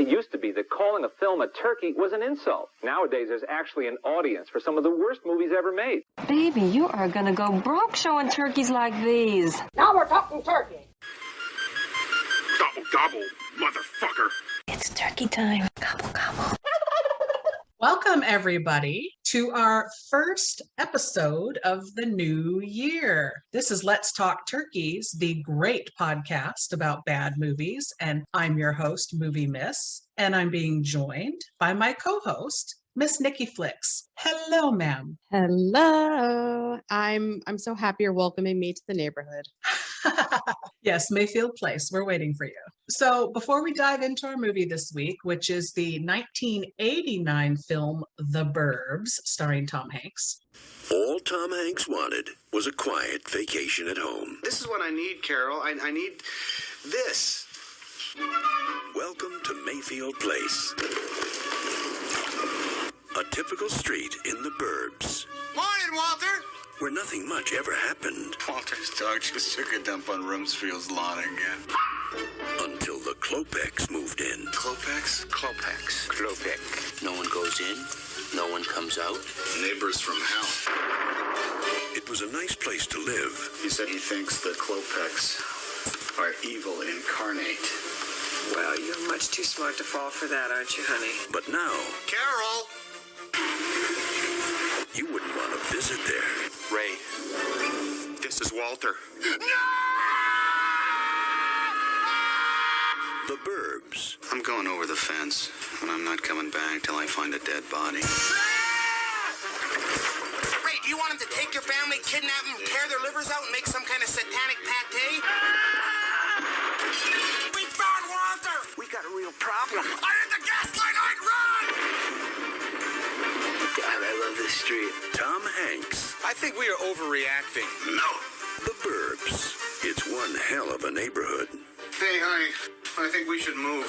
It used to be that calling a film a turkey was an insult. Nowadays, there's actually an audience for some of the worst movies ever made. Baby, you are gonna go broke showing turkeys like these. Now we're talking turkey. Gobble, gobble, motherfucker. It's turkey time. Gobble, gobble. Welcome, everybody, to our first episode of the new year. This is Let's Talk Turkeys, the great podcast about bad movies. And I'm your host, Movie Miss, and I'm being joined by my co-host, Miss Nikki Flicks. Hello, ma'am. Hello. I'm so happy you're welcoming me to the neighborhood. Yes, Mayfield Place. We're waiting for you. So before we dive into our movie this week, which is the 1989 film The Burbs, starring Tom Hanks. All Tom Hanks wanted was a quiet vacation at home. This is what I need, Carol. I need this. Welcome to Mayfield Place. A typical street in the Burbs. Morning, Walter. Where nothing much ever happened. Walter's dog just took a dump on Rumsfield's lawn again. Until the Klopeks moved in. Klopex? Klopex. Klopek. No one goes in, no one comes out. Neighbors from hell. It was a nice place to live. He said he thinks the Klopeks are evil incarnate. Well, you're much too smart to fall for that, aren't you, honey? But now, Carol! you wouldn't want to visit there. Ray, this is Walter. The Burbs. I'm going over the fence, and I'm not coming back till I find a dead body. Ray, do you want him to take your family, kidnap them, tear their livers out, and make some kind of satanic pate? We found Walter! We got a real problem. I hit the gas line, I'd run! God, I love this street. Tom Hanks. I think we are overreacting. No. The Burbs. It's one hell of a neighborhood. Hey, honey, I think we should move.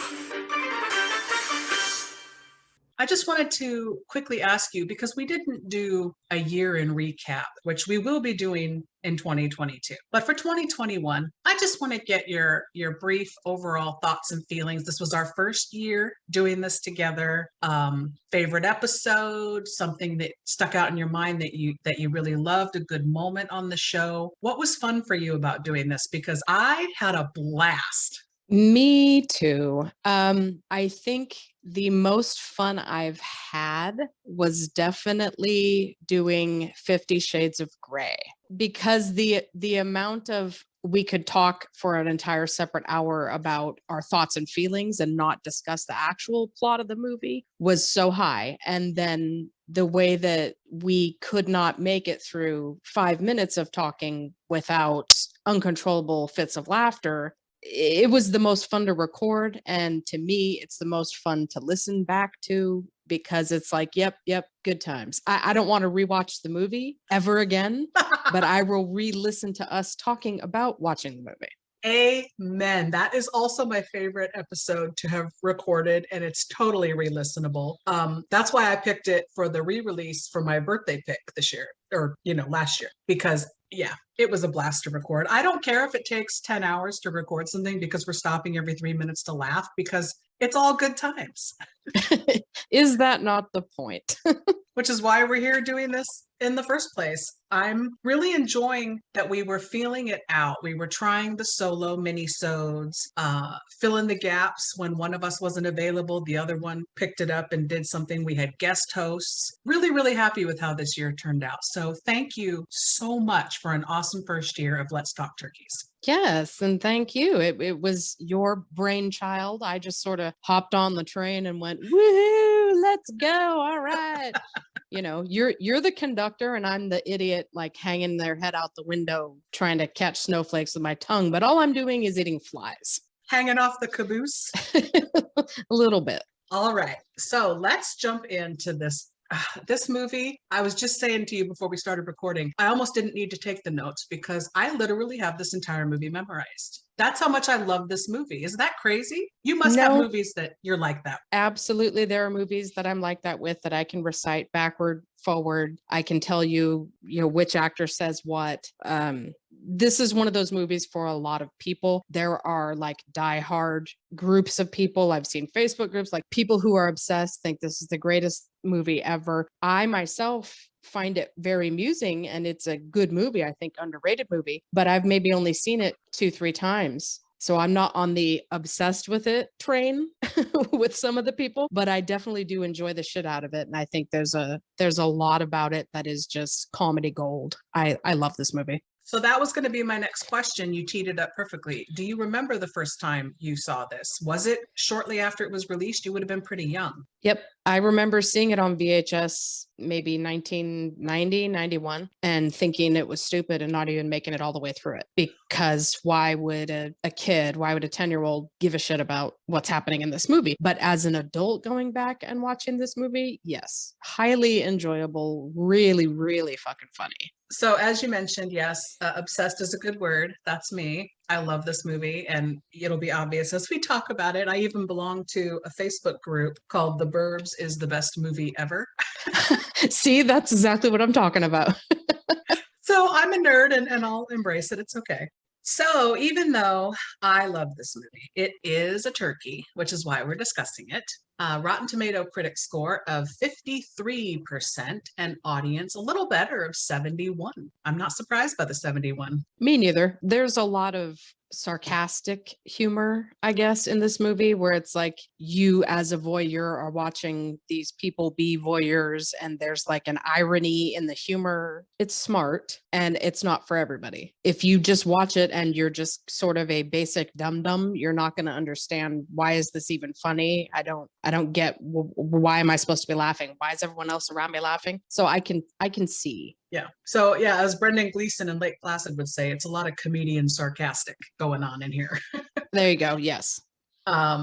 I just wanted to quickly ask you, because we didn't do a year in recap, which we will be doing in 2022. But for 2021, I just want to get your brief overall thoughts and feelings. This was our first year doing this together. Favorite episode, something that stuck out in your mind that you really loved, a good moment on the show. What was fun for you about doing this? Because I had a blast. Me too. I think the most fun I've had was definitely doing 50 Shades of Grey, because the amount of, we could talk for an entire separate hour about our thoughts and feelings and not discuss the actual plot of the movie was so high. And then the way that we could not make it through 5 minutes of talking without uncontrollable fits of laughter. It was the most fun to record, and to me it's the most fun to listen back to, because it's like, yep, good times. I don't want to rewatch the movie ever again, but I will re-listen to us talking about watching the movie. Amen. That is also my favorite episode to have recorded, and it's totally re-listenable. That's why I picked it for the re-release for my birthday pick this year, or last year, because yeah, it was a blast to record. I don't care if it takes 10 hours to record something, because we're stopping every 3 minutes to laugh, because it's all good times. Is that not the point? Which is why we're here doing this in the first place. I'm really enjoying that we were feeling it out. We were trying the solo mini-sodes, fill in the gaps when one of us wasn't available. The other one picked it up and did something. We had guest hosts. Really, really happy with how this year turned out. So thank you so much for an awesome first year of Let's Talk Turkeys. Yes, and thank you. It was your brainchild. I just sort of hopped on the train and went, woohoo, let's go. All right. You're the conductor and I'm the idiot, like hanging their head out the window trying to catch snowflakes with my tongue. But all I'm doing is eating flies. Hanging off the caboose? A little bit. All right. So let's jump into this movie. I was just saying to you before we started recording, I almost didn't need to take the notes, because I literally have this entire movie memorized. That's how much I love this movie. Is that crazy? You must have movies that you're like that. Absolutely. There are movies that I'm like that with, that I can recite backward, forward. I can tell you, which actor says what. this is one of those movies for a lot of people. There are like diehard groups of people. I've seen Facebook groups, like people who are obsessed, think this is the greatest movie ever. I myself find it very amusing, and it's a good movie, I think underrated movie, but I've maybe only seen it 2-3 times. So I'm not on the obsessed with it train with some of the people, but I definitely do enjoy the shit out of it. And I think there's a lot about it that is just comedy gold. I love this movie. So that was going to be my next question. You teed it up perfectly. Do you remember the first time you saw this? Was it shortly after it was released? You would have been pretty young. Yep. I remember seeing it on VHS, maybe 1990, 91, and thinking it was stupid and not even making it all the way through it. Because why would a kid, why would a 10-year-old give a shit about what's happening in this movie? But as an adult going back and watching this movie, yes, highly enjoyable, really, really fucking funny. So as you mentioned, yes, obsessed is a good word. That's me. I love this movie, and it'll be obvious as we talk about it. I even belong to a Facebook group called The Burbs is the best movie ever. See, that's exactly what I'm talking about. So I'm a nerd, and I'll embrace it. It's okay. So even though I love this movie, it is a turkey, which is why we're discussing it. Rotten Tomato critic score of 53% and audience a little better of 71. I'm not surprised by the 71. Me neither. There's a lot of sarcastic humor, I guess, in this movie where it's like you as a voyeur are watching these people be voyeurs, and there's like an irony in the humor. It's smart, and it's not for everybody. If you just watch it and you're just sort of a basic dum-dum, you're not going to understand, why is this even funny? I don't get, why am I supposed to be laughing? Why is everyone else around me laughing? So I can see. Yeah. So yeah, as Brendan Gleeson and Lake Placid would say, it's a lot of comedian sarcastic going on in here. There you go. Yes.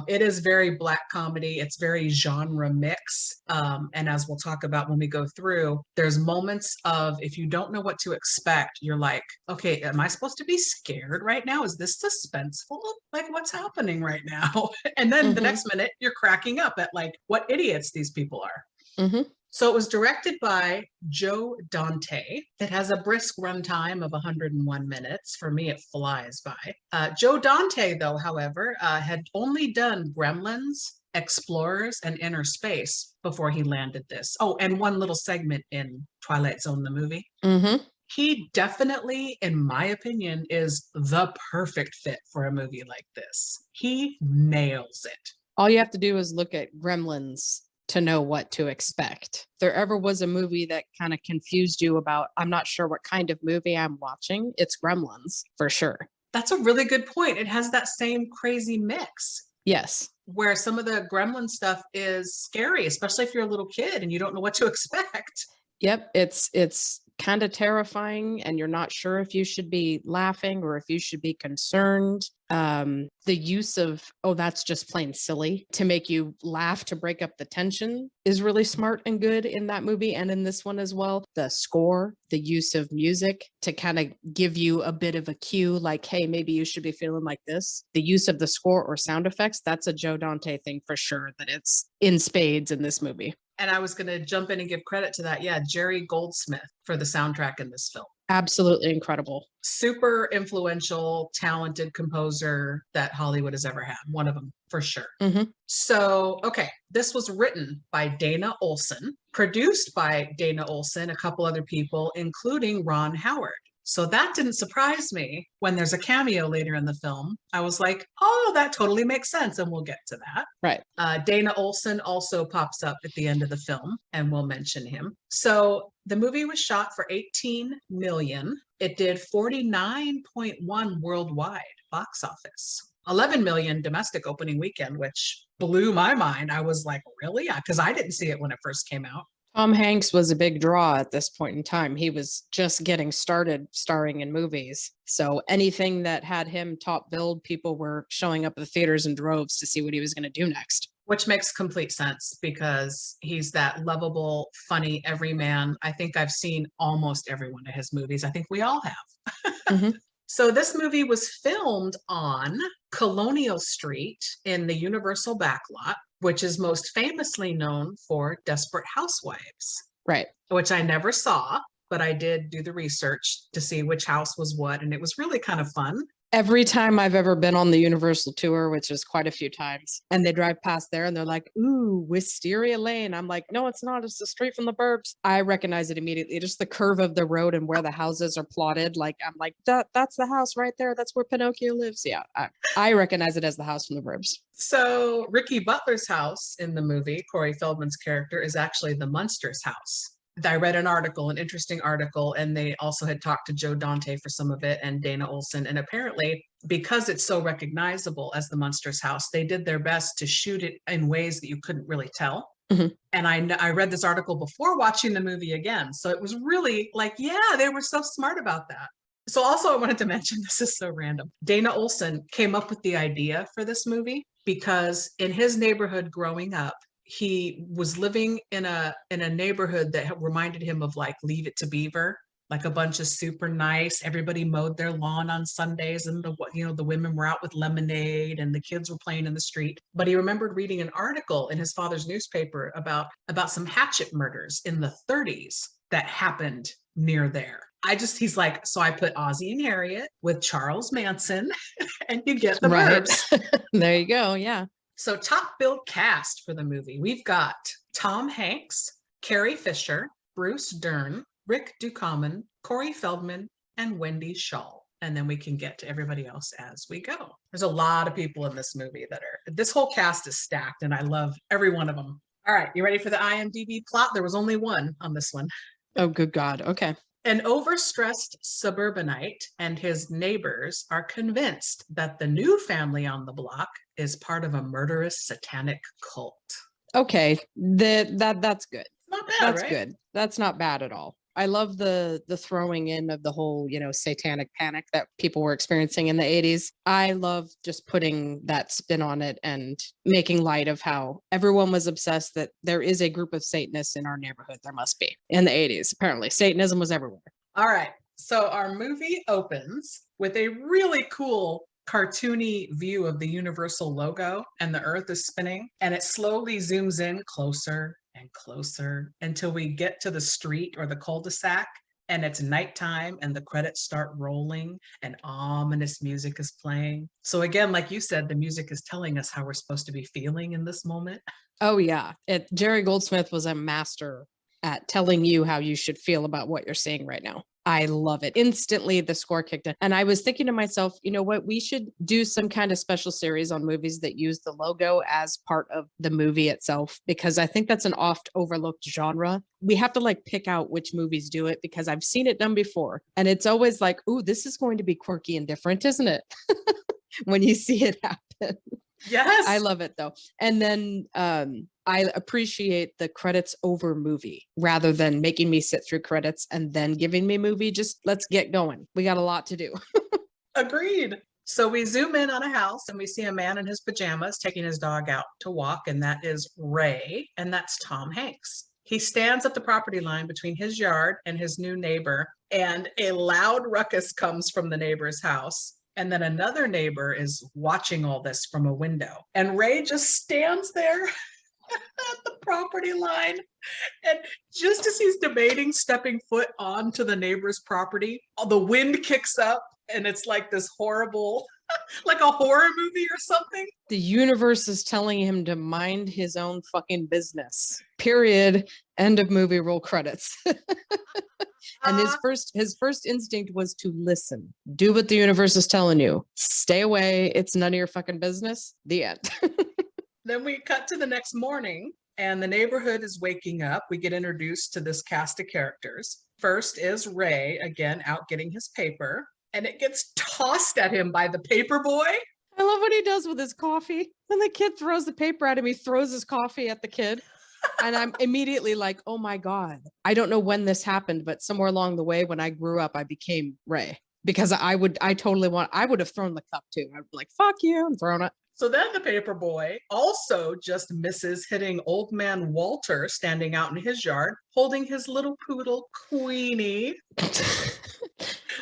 It is very black comedy. It's very genre mix. And as we'll talk about when we go through, there's moments of, if you don't know what to expect, you're like, okay, am I supposed to be scared right now? Is this suspenseful? Like, what's happening right now? And then the next minute you're cracking up at like what idiots these people are. Mm-hmm. So it was directed by Joe Dante. It has a brisk runtime of 101 minutes. For me, it flies by. Joe Dante, though, however, had only done Gremlins, Explorers, and Inner Space before he landed this. Oh, and one little segment in Twilight Zone, the movie. Mm-hmm. He definitely, in my opinion, is the perfect fit for a movie like this. He nails it. All you have to do is look at Gremlins to know what to expect. If there ever was a movie that kind of confused you about, I'm not sure what kind of movie I'm watching, it's Gremlins for sure. That's a really good point. It has that same crazy mix. Yes. Where some of the Gremlin stuff is scary, especially if you're a little kid and you don't know what to expect. Yep. It's kind of terrifying, and you're not sure if you should be laughing or if you should be concerned. The use of, oh, that's just plain silly, to make you laugh, to break up the tension, is really smart and good in that movie and in this one as well. The score, the use of music to kind of give you a bit of a cue, like, hey, maybe you should be feeling like this. The use of the score or sound effects, that's a Joe Dante thing for sure, that it's in spades in this movie. And I was going to jump in and give credit to that. Yeah, Jerry Goldsmith for the soundtrack in this film. Absolutely incredible. Super influential, talented composer that Hollywood has ever had. One of them, for sure. Mm-hmm. So, okay, this was written by Dana Olson, produced by Dana Olson, a couple other people, including Ron Howard. So that didn't surprise me. When there's a cameo later in the film, I was like, oh, that totally makes sense. And we'll get to that. Right. Dana Olson also pops up at the end of the film, and we'll mention him. So the movie was shot for $18 million. It did 49.1 worldwide box office. 11 million domestic opening weekend, which blew my mind. I was like, really? Because I didn't see it when it first came out. Tom Hanks was a big draw at this point in time. He was just getting started starring in movies. So anything that had him top billed, people were showing up at the theaters in droves to see what he was going to do next. Which makes complete sense because he's that lovable, funny everyman. I think I've seen almost every one of his movies. I think we all have. Mm-hmm. So this movie was filmed on Colonial Street in the Universal backlot, which is most famously known for Desperate Housewives. Right. Which I never saw, but I did do the research to see which house was what, and it was really kind of fun. Every time I've ever been on the Universal tour, which is quite a few times, and they drive past there and they're like, ooh, Wisteria Lane. I'm like, no, it's not. It's the street from the Burbs. I recognize it immediately. Just the curve of the road and where the houses are plotted. Like, I'm like, that's the house right there. That's where Pinocchio lives. Yeah, I recognize it as the house from the Burbs. So Ricky Butler's house in the movie, Corey Feldman's character, is actually the Munsters house. I read an interesting article, and they also had talked to Joe Dante for some of it and Dana Olson. And apparently, because it's so recognizable as the Munsters house, they did their best to shoot it in ways that you couldn't really tell. Mm-hmm. And I read this article before watching the movie again. So it was really like, yeah, they were so smart about that. So also I wanted to mention, this is so random. Dana Olson came up with the idea for this movie because in his neighborhood growing up, he was living in a neighborhood that reminded him of like Leave It to Beaver, like a bunch of super nice, everybody mowed their lawn on Sundays, and the women were out with lemonade and the kids were playing in the street. But he remembered reading an article in his father's newspaper about some hatchet murders in the 30s that happened near there. He's like, so I put Ozzie and Harriet with Charles Manson and you get the Burbs. There you go. Yeah. So top billed cast for the movie, we've got Tom Hanks, Carrie Fisher, Bruce Dern, Rick Ducommun, Corey Feldman, and Wendy Schaal. And then we can get to everybody else as we go. There's a lot of people in this movie this whole cast is stacked, and I love every one of them. All right, you ready for the IMDb plot? There was only one on this one. Oh, good God. Okay. An overstressed suburbanite and his neighbors are convinced that the new family on the block is part of a murderous satanic cult. Okay, that's good. Not bad, That's right? good. That's not bad at all. I love the throwing in of the whole, satanic panic that people were experiencing in the 80s. I love just putting that spin on it and making light of how everyone was obsessed that there is a group of Satanists in our neighborhood. There must be. In the 80s, apparently. Satanism was everywhere. All right. So our movie opens with a really cool cartoony view of the Universal logo, and the earth is spinning, and it slowly zooms in closer and closer until we get to the street or the cul-de-sac, and it's nighttime and the credits start rolling and ominous music is playing. So again, like you said, the music is telling us how we're supposed to be feeling in this moment. Oh yeah. Jerry Goldsmith was a master at telling you how you should feel about what you're seeing right now. I love it. Instantly, the score kicked in. And I was thinking to myself, you know what? We should do some kind of special series on movies that use the logo as part of the movie itself, because I think that's an oft overlooked genre. We have to pick out which movies do it, because I've seen it done before. And it's always like, ooh, this is going to be quirky and different, isn't it? When you see it happen. Yes. I love it though. And then I appreciate the credits over movie rather than making me sit through credits and then giving me movie. Just let's get going. We got a lot to do. Agreed. So we zoom in on a house and we see a man in his pajamas taking his dog out to walk, and that is Ray, and that's Tom Hanks. He stands at the property line between his yard and his new neighbor, and a loud ruckus comes from the neighbor's house. And then another neighbor is watching all this from a window. And Ray just stands there at the property line. And just as he's debating stepping foot onto the neighbor's property, the wind kicks up and it's like this horrible, like a horror movie or something. The universe is telling him to mind his own fucking business. Period. End of movie. Roll credits. And his first instinct was to listen. Do what the universe is telling you. Stay away. It's none of your fucking business. The end. Then we cut to the next morning and the neighborhood is waking up. We get introduced to this cast of characters. First is Ray, again, out getting his paper, and it gets tossed at him by the paper boy. I love what he does with his coffee. When the kid throws the paper at him, he throws his coffee at the kid. And I'm immediately like, oh my God. I don't know when this happened, but somewhere along the way when I grew up, I became Ray. Because I would have thrown the cup too. I'd be like, fuck you, I'm throwing it. So then the paper boy also just misses hitting old man Walter standing out in his yard, holding his little poodle Queenie.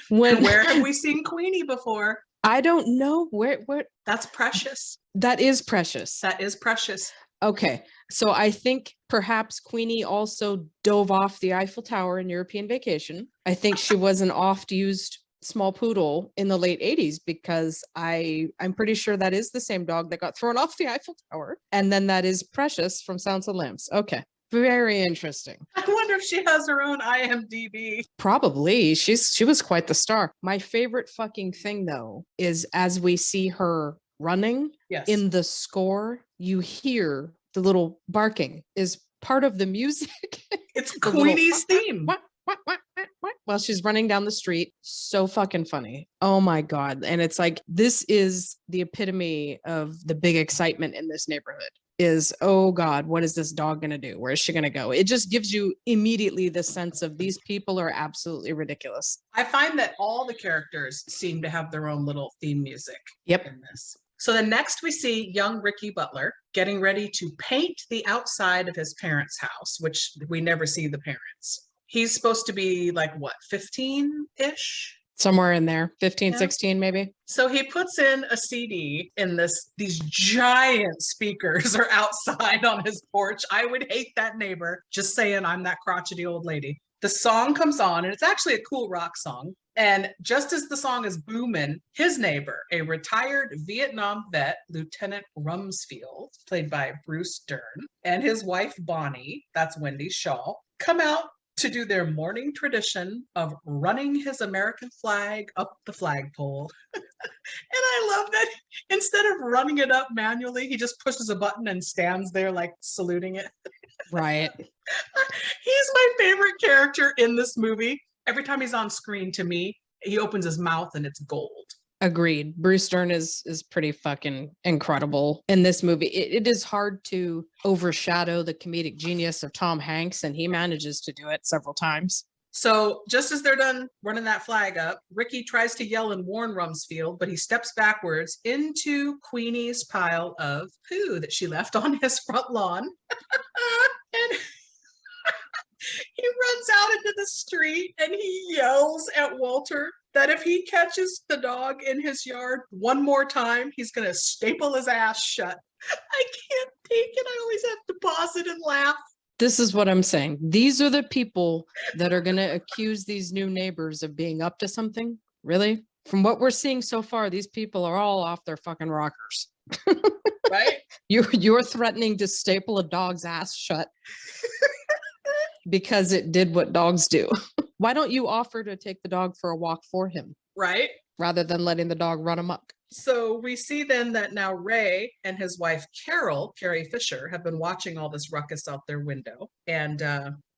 Where have we seen Queenie before? I don't know. Where? That's Precious. That is Precious. That is Precious. Okay. So I think perhaps Queenie also dove off the Eiffel Tower in European Vacation. I think she was an oft-used small poodle in the late 80s because I'm pretty sure that is the same dog that got thrown off the Eiffel Tower. And then that is Precious from Sounds of Lambs. Okay. Very interesting. I wonder if she has her own IMDb. Probably. She was quite the star. My favorite fucking thing though is as we see her running Yes. in the score, you hear the little barking is part of the music. It's The little Queenie's theme. while she's running down the street. So fucking funny. Oh my God. And it's like, this is the epitome of the big excitement in this neighborhood is, oh God, what is this dog going to do? Where is she going to go? It just gives you immediately the sense of these people are absolutely ridiculous. I find that all the characters seem to have their own little theme music Yep. in this. So then next we see young Ricky Butler getting ready to paint the outside of his parents' house, which we never see the parents. He's supposed to be like, what, 15-ish? Somewhere in there, 15, Yeah. 16 maybe. So he puts in a CD in these giant speakers are outside on his porch. I would hate that neighbor. Just saying, I'm that crotchety old lady. The song comes on, and it's actually a cool rock song. And just as the song is booming, his neighbor, a retired Vietnam vet, Lieutenant Rumsfeld, played by Bruce Dern, and his wife, Bonnie, that's Wendy Shaw, come out to do their morning tradition of running his American flag up the flagpole. And I love that instead of running it up manually, he just pushes a button and stands there like saluting it. Right. He's my favorite character in this movie. Every time he's on screen, to me, he opens his mouth and it's gold. Agreed. Bruce Dern is pretty fucking incredible in this movie. It is hard to overshadow the comedic genius of Tom Hanks, and he manages to do it several times. So just as they're done running that flag up, Ricky tries to yell and warn Rumsfeld, but he steps backwards into Queenie's pile of poo that she left on his front lawn. And he runs out into the street and he yells at Walter that if he catches the dog in his yard one more time, he's going to staple his ass shut. I can't take it. I always have to pause it and laugh. This is what I'm saying. These are the people that are going to accuse these new neighbors of being up to something. Really? From what we're seeing so far, these people are all off their fucking rockers. Right? You're threatening to staple a dog's ass shut because it did what dogs do. Why don't you offer to take the dog for a walk for him? Right? Rather than letting the dog run amok. So we see then that now Ray and his wife Carrie Fisher, have been watching all this ruckus out their window. And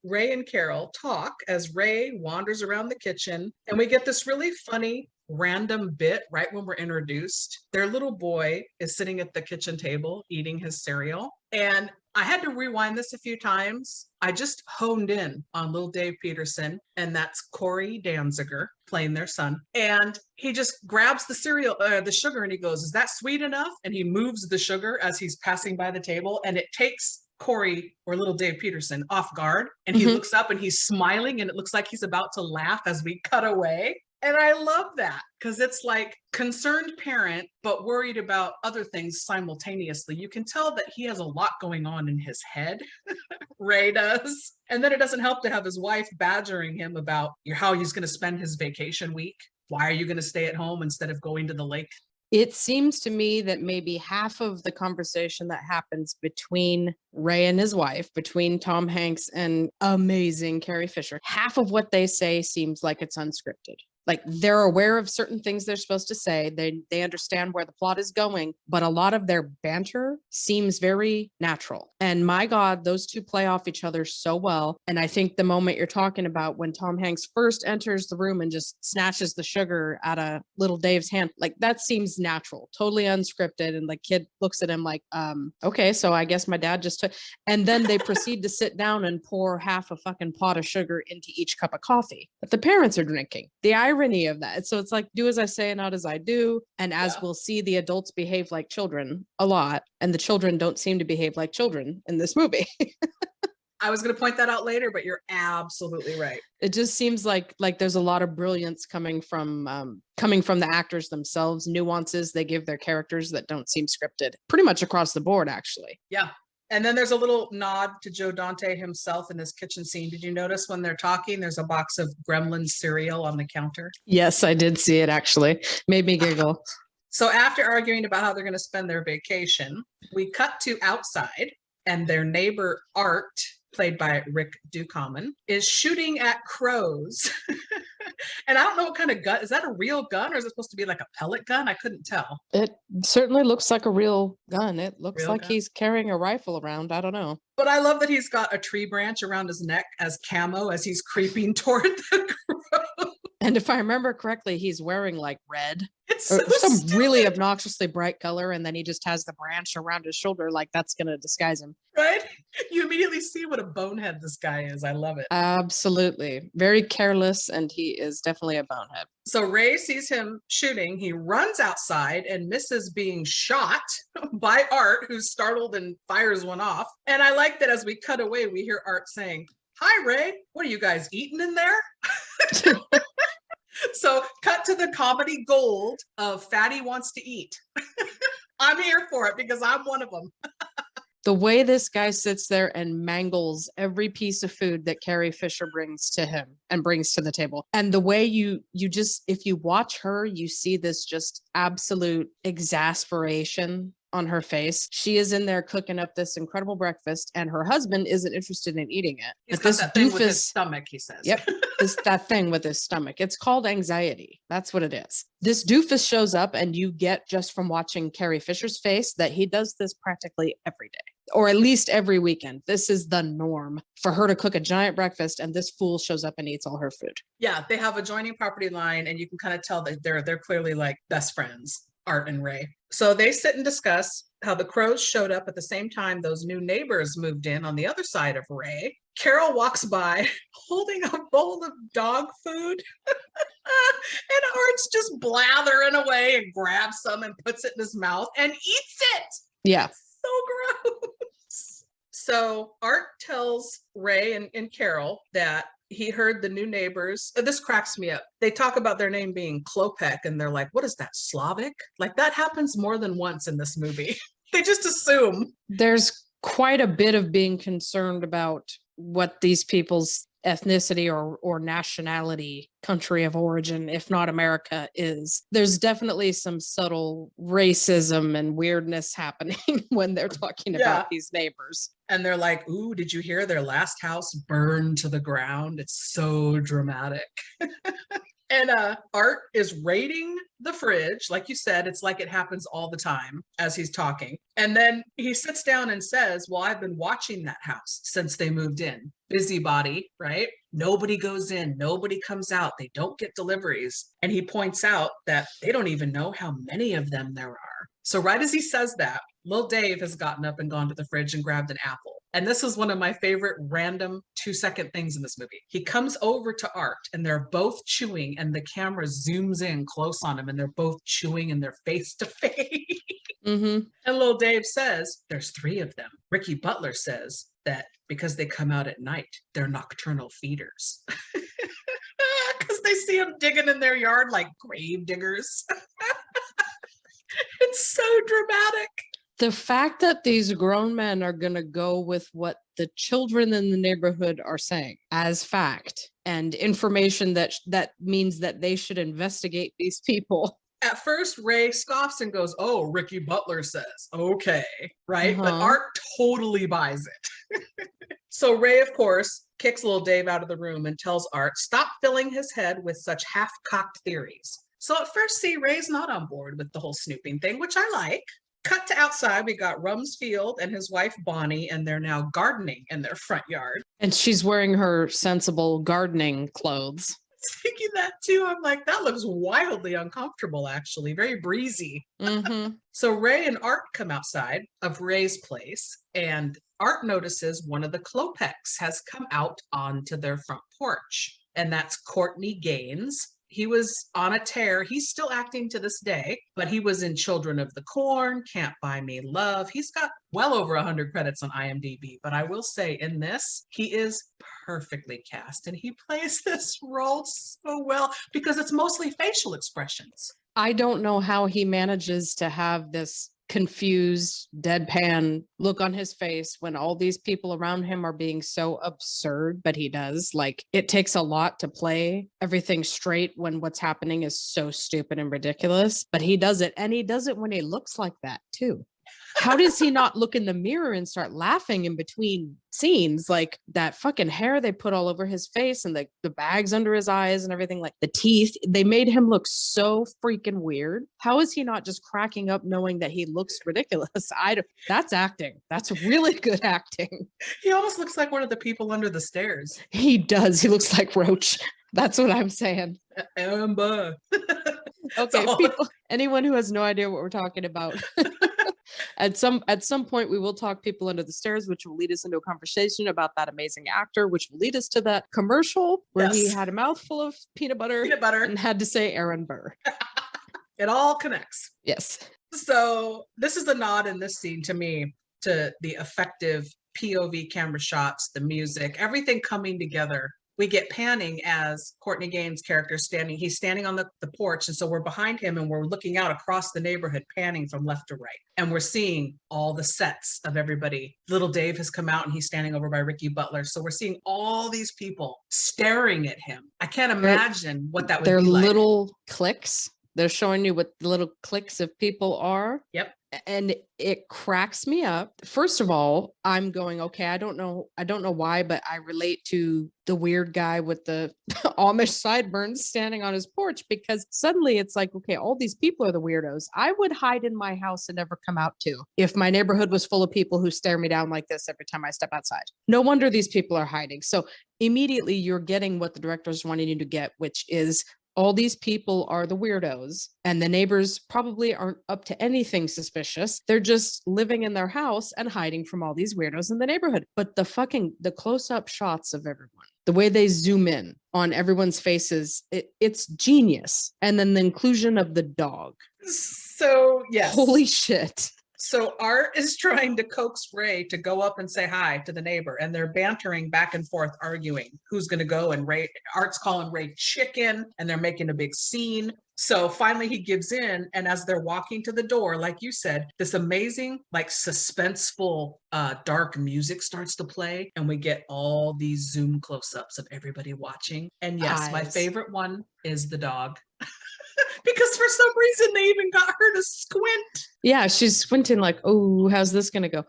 Ray and Carol talk as Ray wanders around the kitchen, and we get this really funny random bit right when we're introduced. Their little boy is sitting at the kitchen table eating his cereal. And I had to rewind this a few times. I just honed in on little Dave Peterson, and that's Corey Danziger playing their son. And he just grabs the cereal, the sugar, and he goes, "Is that sweet enough?" And he moves the sugar as he's passing by the table, and it takes Corey, or little Dave Peterson, off guard. And he looks up and he's smiling, and it looks like he's about to laugh as we cut away. And I love that because it's like concerned parent, but worried about other things simultaneously. You can tell that he has a lot going on in his head. Ray does. And then it doesn't help to have his wife badgering him about how he's going to spend his vacation week. Why are you going to stay at home instead of going to the lake? It seems to me that maybe half of the conversation that happens between Ray and his wife, between Tom Hanks and amazing Carrie Fisher, half of what they say seems like it's unscripted. Like they're aware of certain things they're supposed to say. They understand where the plot is going, but a lot of their banter seems very natural. And my God, those two play off each other so well. And I think the moment you're talking about when Tom Hanks first enters the room and just snatches the sugar out of little Dave's hand, like that seems natural, totally unscripted. And the kid looks at him like, okay, so I guess my dad just took, and then they proceed to sit down and pour half a fucking pot of sugar into each cup of coffee that the parents are drinking. The irony of that. So it's like, do as I say, not as I do. And as we'll see, the adults behave like children a lot, and the children don't seem to behave like children in this movie. I was going to point that out later, but you're absolutely right. It just seems like there's a lot of brilliance coming from the actors themselves, nuances they give their characters that don't seem scripted, pretty much across the board, actually. Yeah. And then there's a little nod to Joe Dante himself in this kitchen scene. Did you notice when they're talking, there's a box of Gremlin cereal on the counter? Yes, I did see it actually. Made me giggle. So after arguing about how they're going to spend their vacation, we cut to outside, and their neighbor Art, played by Rick Ducommun, is shooting at crows. And I don't know what kind of gun. Is that a real gun, or is it supposed to be like a pellet gun? I couldn't tell. It certainly looks like a real gun. It looks Real like gun? he's carrying a rifle around. I don't know. But I love that he's got a tree branch around his neck as camo as he's creeping toward the crow. And if I remember correctly, he's wearing like red It's or so some really stupid, obnoxiously bright color. And then he just has the branch around his shoulder like that's going to disguise him. right? You immediately see what a bonehead this guy is. I love it. Absolutely. Very careless. And he is definitely a bonehead. So Ray sees him shooting. He runs outside and misses being shot by Art, who's startled and fires one off. And I like that as we cut away, we hear Art saying, "Hi, Ray. What are you guys eating in there?" So cut to the comedy gold of Fatty Wants to Eat. I'm here for it because I'm one of them. The way this guy sits there and mangles every piece of food that Carrie Fisher brings to him and brings to the table. And the way you just, if you watch her, you see this just absolute exasperation on her face. She is in there cooking up this incredible breakfast and her husband isn't interested in eating it. He's But got this that thing with his doofus, stomach, he says. yep, it's that thing with his stomach. It's called anxiety. That's what it is. This doofus shows up and you get just from watching Carrie Fisher's face that he does this practically every day. Or at least every weekend. This is the norm for her to cook a giant breakfast and this fool shows up and eats all her food. Yeah, they have a joining property line and you can kind of tell that they're clearly like best friends, Art and Ray. So they sit and discuss how the crows showed up at the same time those new neighbors moved in on the other side of Ray. Carol walks by holding a bowl of dog food. And Art's just blathering away and grabs some and puts it in his mouth and eats it. Yeah. So gross. So Art tells Ray and Carol that he heard the new neighbors. This cracks me up. They talk about their name being Klopek and they're like, what is that, Slavic? Like that happens more than once in this movie. They just assume. There's quite a bit of being concerned about what these people's ethnicity or nationality, country of origin, if not America, is. There's definitely some subtle racism and weirdness happening when they're talking about these neighbors. And they're like, ooh, did you hear their last house burned to the ground? It's so dramatic. And Art is raiding the fridge. Like you said, it's like it happens all the time as he's talking. And then he sits down and says, well, I've been watching that house since they moved in. Busybody, right? Nobody goes in, nobody comes out. They don't get deliveries. And he points out that they don't even know how many of them there are. So right as he says that, Lil Dave has gotten up and gone to the fridge and grabbed an apple. And this is one of my favorite random 2-second things in this movie. He comes over to Art and they're both chewing and the camera zooms in close on him and they're both chewing and they're face to face. Mm-hmm. And Lil Dave says, there's 3 of them. Ricky Butler says that because they come out at night, they're nocturnal feeders. Because they see them digging in their yard like grave diggers. It's so dramatic. The fact that these grown men are going to go with what the children in the neighborhood are saying as fact and information that means that they should investigate these people. At first, Ray scoffs and goes, oh, Ricky Butler says, okay, right? But Art totally buys it. So Ray, of course, kicks little Dave out of the room and tells Art, stop filling his head with such half-cocked theories. So at first, see, Ray's not on board with the whole snooping thing, which I like. Cut to outside, we got Rumsfeld and his wife Bonnie, and they're now gardening in their front yard. And she's wearing her sensible gardening clothes. Thinking that too, I'm like, that looks wildly uncomfortable, actually, very breezy. Mm-hmm. So Ray and Art come outside of Ray's place, and Art notices one of the Klopeks has come out onto their front porch, and that's Courtney Gaines. He was on a tear. He's still acting to this day, but he was in Children of the Corn, Can't Buy Me Love. He's got well over 100 credits on IMDb, but I will say in this, he is perfectly cast and he plays this role so well because it's mostly facial expressions. I don't know how he manages to have this confused, deadpan look on his face when all these people around him are being so absurd, but he does. Like, it takes a lot to play everything straight when what's happening is so stupid and ridiculous, but he does it. And he does it when he looks like that too. How does he not look in the mirror and start laughing in between scenes? Like that fucking hair they put all over his face and the bags under his eyes and everything, like the teeth, they made him look so freaking weird. How is he not just cracking up knowing that he looks ridiculous? That's acting. That's really good acting. He almost looks like one of the people under the stairs. He does. He looks like Roach. That's what I'm saying. Amber. Okay, people, anyone who has no idea what we're talking about. At some point, we will talk People Under the Stairs, which will lead us into a conversation about that amazing actor, which will lead us to that commercial where he had a mouthful of peanut butter and had to say Aaron Burr. It all connects. Yes. So this is a nod in this scene to me to the effective POV camera shots, the music, everything coming together. We get panning as Courtney Gaines' character he's standing on the porch. And so we're behind him and we're looking out across the neighborhood, panning from left to right. And we're seeing all the sets of everybody. Little Dave has come out and he's standing over by Ricky Butler. So we're seeing all these people staring at him. I can't imagine what that would be like. They're little cliques. They're showing you what the little cliques of people are. Yep. And it cracks me up. First of all, I'm going, okay, I don't know why, but I relate to the weird guy with the Amish sideburns standing on his porch, because suddenly it's like, okay, all these people are the weirdos. I would hide in my house and never come out too if my neighborhood was full of people who stare me down like this every time I step outside. No wonder these people are hiding. So immediately you're getting what the director's wanting you to get, which is all these people are the weirdos and the neighbors probably aren't up to anything suspicious. They're just living in their house and hiding from all these weirdos in the neighborhood. But the close-up shots of everyone, the way they zoom in on everyone's faces, it's genius. And then the inclusion of the dog. So, yes. Holy shit. So Art is trying to coax Ray to go up and say hi to the neighbor, and they're bantering back and forth, arguing who's going to go. And Art's calling Ray chicken, and they're making a big scene. So finally he gives in, and as they're walking to the door, like you said, this amazing, like suspenseful, dark music starts to play, and we get all these zoom close-ups of everybody watching. And yes, my favorite one is the dog. Because for some reason they even got her to squint. Yeah, she's squinting like, oh, how's this going to go?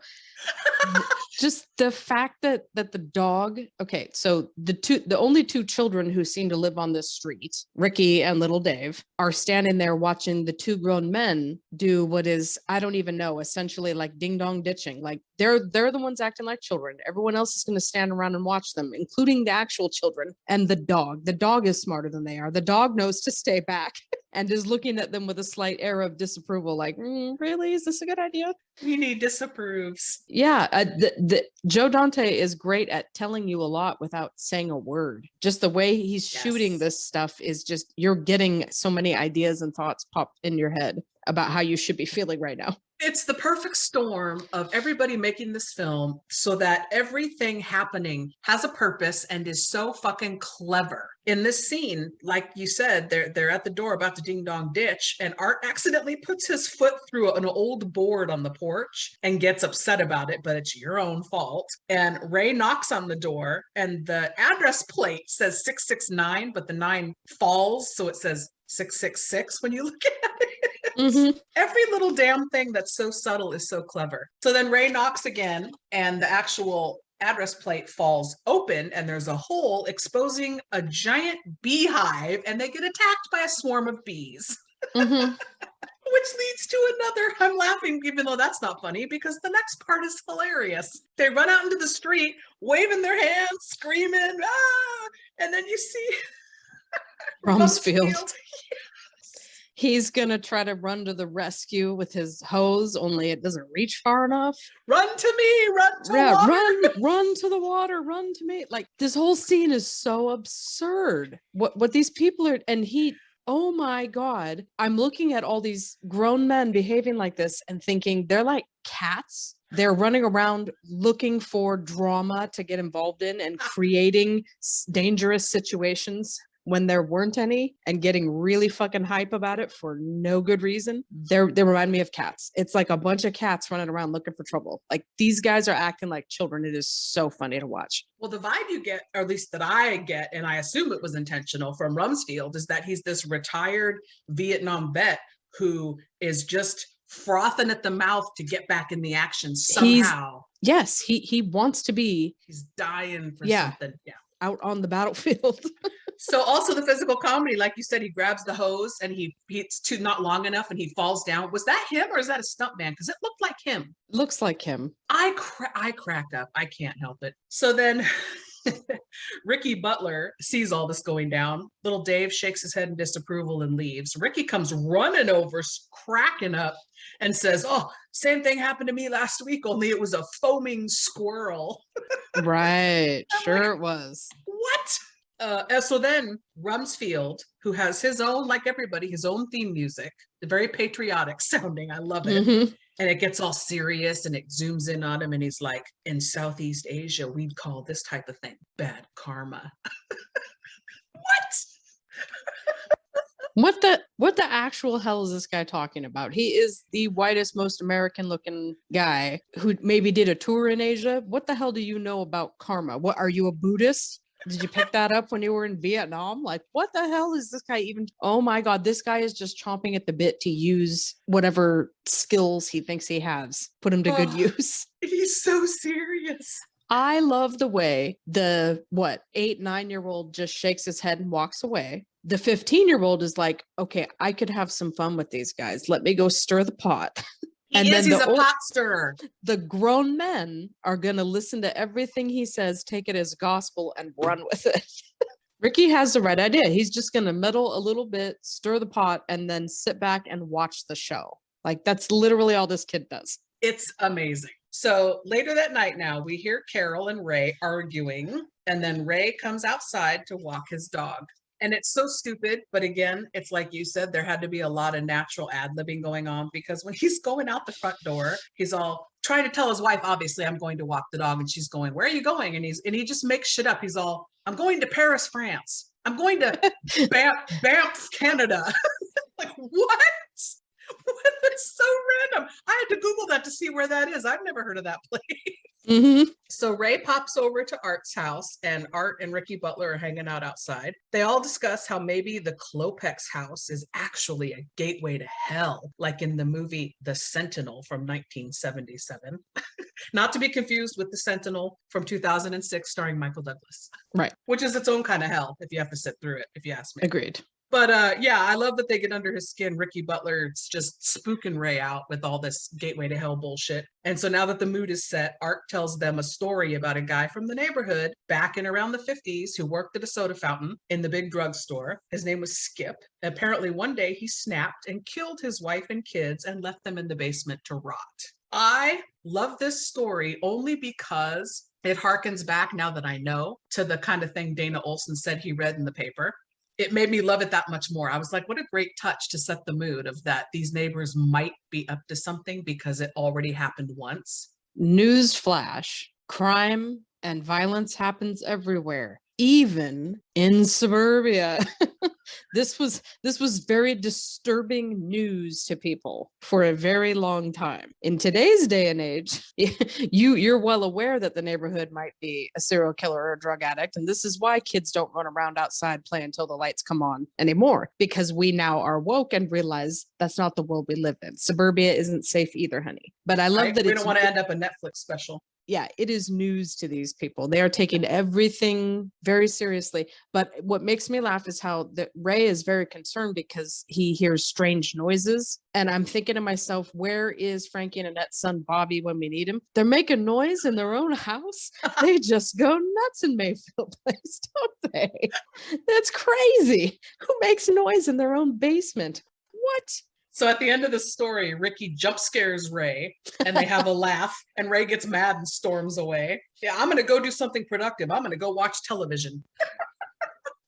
Just the fact that the dog, okay, so the only two children who seem to live on this street, Ricky and little Dave, are standing there watching the two grown men do what is, I don't even know, essentially like ding dong ditching. Like they're the ones acting like children. Everyone else is going to stand around and watch them, including the actual children and the dog. The dog is smarter than they are. The dog knows to stay back and is looking at them with a slight air of disapproval, like, really? Is this a good idea? He disapproves. Yeah, Joe Dante is great at telling you a lot without saying a word. Just the way he's shooting this stuff is just, you're getting so many ideas and thoughts pop in your head about how you should be feeling right now. It's the perfect storm of everybody making this film so that everything happening has a purpose and is so fucking clever. In this scene, like you said, they're at the door about to ding dong ditch, and Art accidentally puts his foot through an old board on the porch and gets upset about it, but it's your own fault. And Ray knocks on the door, and the address plate says 669, but the 9 falls, so it says 666 when you look at it. Mm-hmm. Every little damn thing that's so subtle is so clever. So then Ray knocks again, and the actual address plate falls open, and there's a hole exposing a giant beehive, and they get attacked by a swarm of bees. Mm-hmm. Which leads to another, I'm laughing even though that's not funny, because the next part is hilarious. They run out into the street, waving their hands, screaming, ah! And then you see Rumsfeld. He's going to try to run to the rescue with his hose, only it doesn't reach far enough. Run to me, run to water. Run to the water, run to me. Like, this whole scene is so absurd. What these people are, and oh my God, I'm looking at all these grown men behaving like this and thinking they're like cats. They're running around looking for drama to get involved in and creating dangerous situations. when there weren't any and getting really fucking hype about it for no good reason, they remind me of cats. It's like a bunch of cats running around looking for trouble. Like these guys are acting like children. It is so funny to watch. Well, the vibe you get, or at least that I get, and I assume it was intentional from Rumsfeld, is that he's this retired Vietnam vet who is just frothing at the mouth to get back in the action somehow. Yes, he wants to be. He's dying for Yeah. something. Yeah. Out on the battlefield. So also the physical comedy, like you said, he grabs the hose and it's too not long enough and he falls down. Was that him or is that a stuntman? Because it looked like him. Looks like him. I crack up. I can't help it. So then Ricky Butler sees all this going down. Little Dave shakes his head in disapproval and leaves. Ricky comes running over, cracking up, and says, "Oh, same thing happened to me last week, only it was a foaming squirrel." Right. Sure like, it was. What? So then Rumsfeld, who has his own, like everybody, his own theme music, very patriotic sounding. I love it. Mm-hmm. And it gets all serious and it zooms in on him. And he's like, in Southeast Asia, we'd call this type of thing bad karma. What the actual hell is this guy talking about? He is the whitest, most American looking guy who maybe did a tour in Asia. What the hell do you know about karma? What, are you a Buddhist? Did you pick that up when you were in Vietnam? Like, what the hell is this guy even? Oh my God, this guy is just chomping at the bit to use whatever skills he thinks he has. Put him to good use. He's so serious. I love the way the 8-9-year-old just shakes his head and walks away. The 15-year-old is like, okay, I could have some fun with these guys. Let me go stir the pot. He's a pot stirrer. The grown men are going to listen to everything he says, take it as gospel, and run with it. Ricky has the right idea. He's just going to meddle a little bit, stir the pot, and then sit back and watch the show. Like, that's literally all this kid does. It's amazing. So later that night now, we hear Carol and Ray arguing, and then Ray comes outside to walk his dog. And it's so stupid, but again, it's like you said, there had to be a lot of natural ad-libbing going on, because when he's going out the front door, he's all trying to tell his wife, obviously, I'm going to walk the dog, and she's going, where are you going? And he just makes shit up. He's all, I'm going to Paris, France. I'm going to Banff, Canada. Like, what? It's so random. I had to Google that to see where that is. I've never heard of that place. Mm-hmm. So Ray pops over to Art's house, and Art and Ricky Butler are hanging out outside. They all discuss how maybe the Klopex house is actually a gateway to hell, like in the movie The Sentinel from 1977. Not to be confused with The Sentinel from 2006 starring Michael Douglas. Right. Which is its own kind of hell if you have to sit through it, if you ask me. Agreed. But yeah, I love that they get under his skin. Ricky Butler's just spooking Ray out with all this gateway to hell bullshit. And so now that the mood is set, Art tells them a story about a guy from the neighborhood back in around the 50s who worked at a soda fountain in the big drugstore. His name was Skip. Apparently one day he snapped and killed his wife and kids and left them in the basement to rot. I love this story only because it harkens back, now that I know, to the kind of thing Dana Olson said he read in the paper. It made me love it that much more. I was like, what a great touch to set the mood of that these neighbors might be up to something because it already happened once. News flash, crime and violence happens everywhere, even in suburbia. This was very disturbing news to people for a very long time. In today's day and age, you're well aware that the neighborhood might be a serial killer or a drug addict. And this is why kids don't run around outside playing until the lights come on anymore, because we now are woke and realize that's not the world we live in. Suburbia isn't safe either, honey. But I love that we don't want to end up a Netflix special. Yeah, it is news to these people. They are taking everything very seriously. But what makes me laugh is how Ray is very concerned because he hears strange noises. And I'm thinking to myself, where is Frankie and Annette's son, Bobby, when we need him? They're making noise in their own house. They just go nuts in Mayfield Place, don't they? That's crazy. Who makes noise in their own basement? What? So at the end of the story, Ricky jump scares Ray and they have a laugh and Ray gets mad and storms away. Yeah, I'm going to go do something productive. I'm going to go watch television.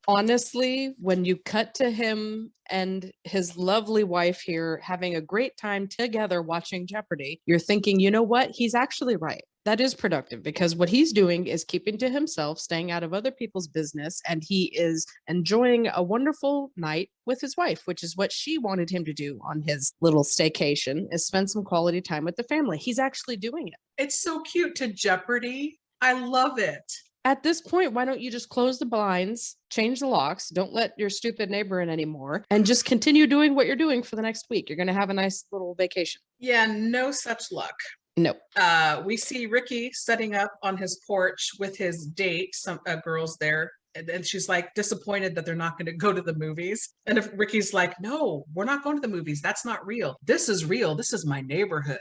Honestly, when you cut to him and his lovely wife here having a great time together watching Jeopardy, you're thinking, you know what? He's actually right. That is productive because what he's doing is keeping to himself, staying out of other people's business, and he is enjoying a wonderful night with his wife, which is what she wanted him to do on his little staycation, is spend some quality time with the family. He's actually doing it. It's so cute to Jeopardy. I love it. At this point, why don't you just close the blinds, change the locks, don't let your stupid neighbor in anymore, and just continue doing what you're doing for the next week? You're going to have a nice little vacation. Yeah, no such luck. No. We see Ricky setting up on his porch with his date, some girls there. And she's like disappointed that they're not going to go to the movies. And if Ricky's like, no, we're not going to the movies. That's not real. This is real. This is my neighborhood.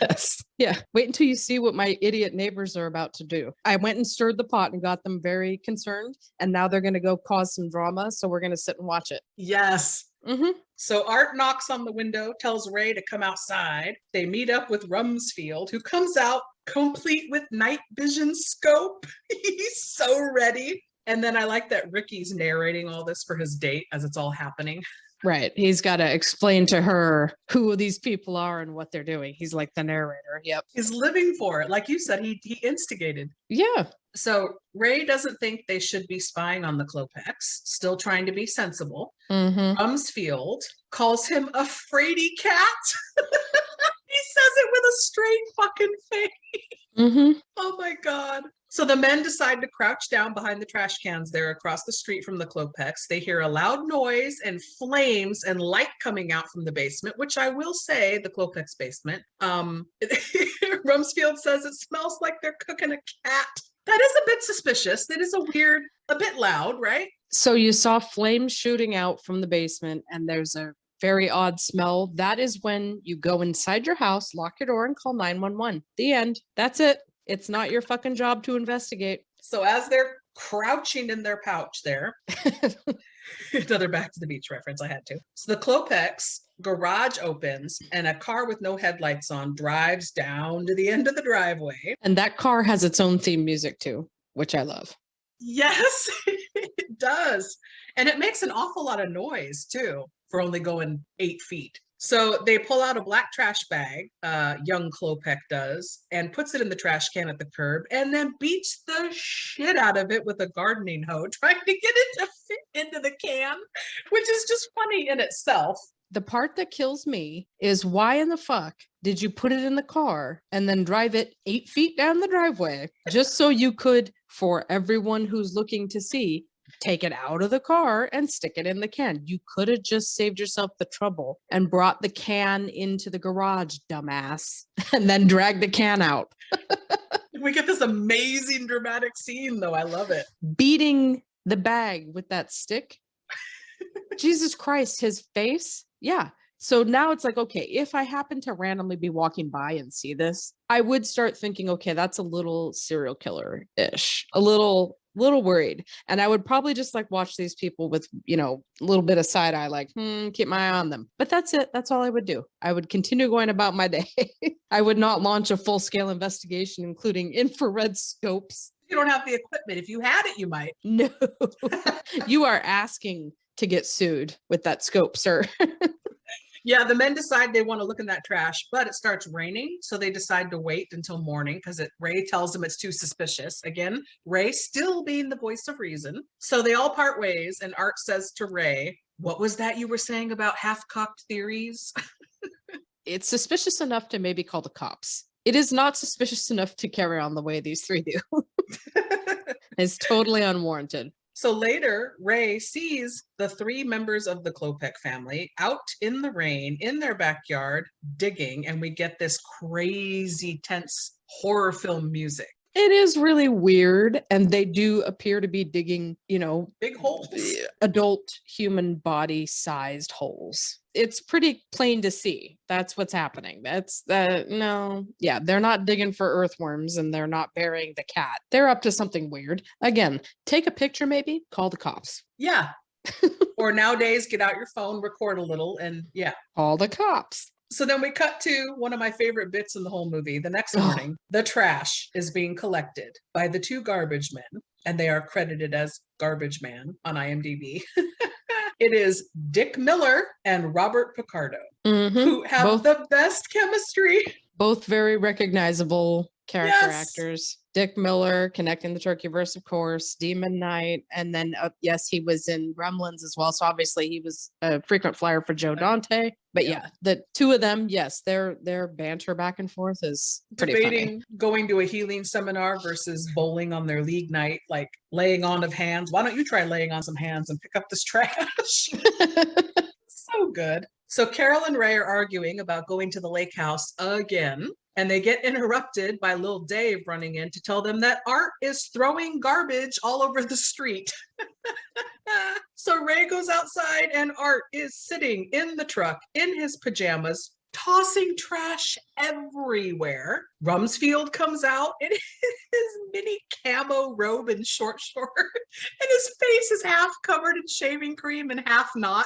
Yes. Yeah. Wait until you see what my idiot neighbors are about to do. I went and stirred the pot and got them very concerned. And now they're going to go cause some drama. So we're going to sit and watch it. Yes. Mm-hmm. So Art knocks on the window, tells Ray to come outside. They meet up with Rumsfeld, who comes out complete with night vision scope. He's so ready. And then I like that Ricky's narrating all this for his date as it's all happening. Right. He's got to explain to her who these people are and what they're doing. He's like the narrator. Yep. He's living for it. Like you said, he instigated. Yeah. So Ray doesn't think they should be spying on the Klopeks, still trying to be sensible. Mm-hmm. Rumsfeld calls him a fraidy cat. He says it with a straight fucking face. Mm-hmm. Oh my God. So the men decide to crouch down behind the trash cans there across the street from the Klopeks. They hear a loud noise and flames and light coming out from the basement, which I will say, the Klopeks basement. Rumsfeld says it smells like they're cooking a cat. That is a bit suspicious. That is a bit loud, right? So you saw flames shooting out from the basement and there's a very odd smell. That is when you go inside your house, lock your door, and call 911. The end. That's it. It's not your fucking job to investigate. So as they're crouching in their pouch there, another Back to the Beach reference, I had to. So the Klopeks garage opens and a car with no headlights on drives down to the end of the driveway. And that car has its own theme music too, which I love. Yes, it does. And it makes an awful lot of noise too for only going 8 feet. So they pull out a black trash bag, young Klopek does, and puts it in the trash can at the curb and then beats the shit out of it with a gardening hoe, trying to get it to fit into the can, which is just funny in itself. The part that kills me is why in the fuck did you put it in the car and then drive it 8 feet down the driveway just so you could, for everyone who's looking to see, take it out of the car and stick it in the can? You could have just saved yourself the trouble and brought the can into the garage, dumbass, and then dragged the can out. We get this amazing dramatic scene, though. I love it. Beating the bag with that stick. Jesus Christ, his face. Yeah. So now it's like, okay, if I happen to randomly be walking by and see this, I would start thinking, okay, that's a little serial killer-ish, a little worried. And I would probably just like watch these people with, a little bit of side eye, like, keep my eye on them. But that's it. That's all I would do. I would continue going about my day. I would not launch a full-scale investigation, including infrared scopes. You don't have the equipment. If you had it, you might. No. You are asking to get sued with that scope, sir. Yeah, the men decide they want to look in that trash, but it starts raining. So they decide to wait until morning because Ray tells them it's too suspicious. Again, Ray still being the voice of reason. So they all part ways and Art says to Ray, what was that you were saying about half-cocked theories? It's suspicious enough to maybe call the cops. It is not suspicious enough to carry on the way these three do. It's totally unwarranted. So later, Ray sees the 3 members of the Klopek family out in the rain in their backyard digging, and we get this crazy, tense horror film music. It is really weird, and they do appear to be digging, big holes, adult human body-sized holes. It's pretty plain to see. That's what's happening. They're not digging for earthworms and they're not burying the cat. They're up to something weird. Again, take a picture maybe, call the cops. Yeah. Or nowadays, get out your phone, record a little, and yeah. Call the cops. So then we cut to one of my favorite bits in the whole movie. The next morning, the trash is being collected by the 2 garbage men, and they are credited as Garbage Man on IMDb. It is Dick Miller and Robert Picardo, who have the best chemistry. Both very recognizable character Yes. actors. Dick Miller, Connecting the Turkeyverse, of course, Demon Knight, and then yes, he was in Gremlins as well. So obviously he was a frequent flyer for Joe Dante. But yeah, the two of them, yes, their banter back and forth is pretty Debating funny. going to a healing seminar versus bowling on their league night, like laying on of hands. Why don't you try laying on some hands and pick up this trash? So good. So Carol and Ray are arguing about going to the lake house again, and they get interrupted by Lil Dave running in to tell them that Art is throwing garbage all over the street. So Ray goes outside and Art is sitting in the truck in his pajamas, tossing trash everywhere. Rumsfeld comes out in his mini camo robe and short short, and his face is half covered in shaving cream and half not.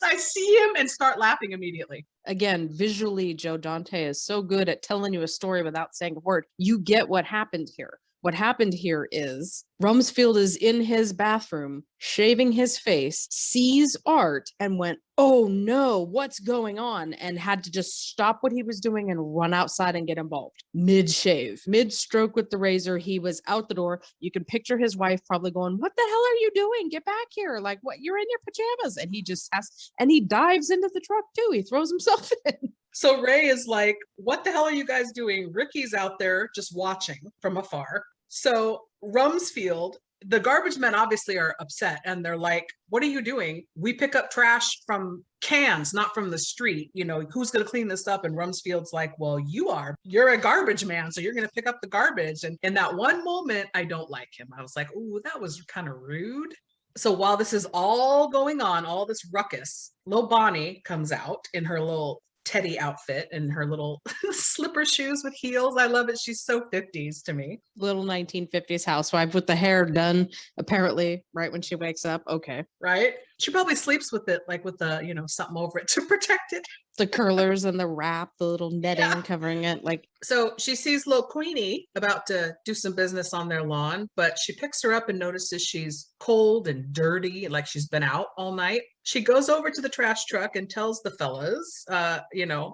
I see him and start laughing immediately. Again, visually, Joe Dante is so good at telling you a story without saying a word. You get what happened here. What happened here is Rumsfeld is in his bathroom, shaving his face, sees Art and went, oh no, what's going on? And had to just stop what he was doing and run outside and get involved. Mid-shave, mid-stroke with the razor, he was out the door. You can picture his wife probably going, what the hell are you doing? Get back here. Like, what? You're in your pajamas. And he just and he dives into the truck too. He throws himself in. So Ray is like, what the hell are you guys doing? Ricky's out there just watching from afar. So Rumsfeld, the garbage men obviously are upset and they're like, what are you doing? We pick up trash from cans, not from the street. You know, who's going to clean this up? And Rumsfeld's like, well, you are. You're a garbage man, so you're going to pick up the garbage. And in that one moment, I don't like him. I was like, ooh, that was kind of rude. So while this is all going on, all this ruckus, Lil Bonnie comes out in her little Teddy outfit and her little slipper shoes with heels. I love it. She's so 50s to me. Little 1950s housewife with the hair done, apparently, right when she wakes up. Okay. Right? She probably sleeps with it, like with the, something over it to protect it. The curlers and the wrap, the little netting covering it. Like, so she sees little Queenie about to do some business on their lawn, but she picks her up and notices she's cold and dirty, like she's been out all night. She goes over to the trash truck and tells the fellas, as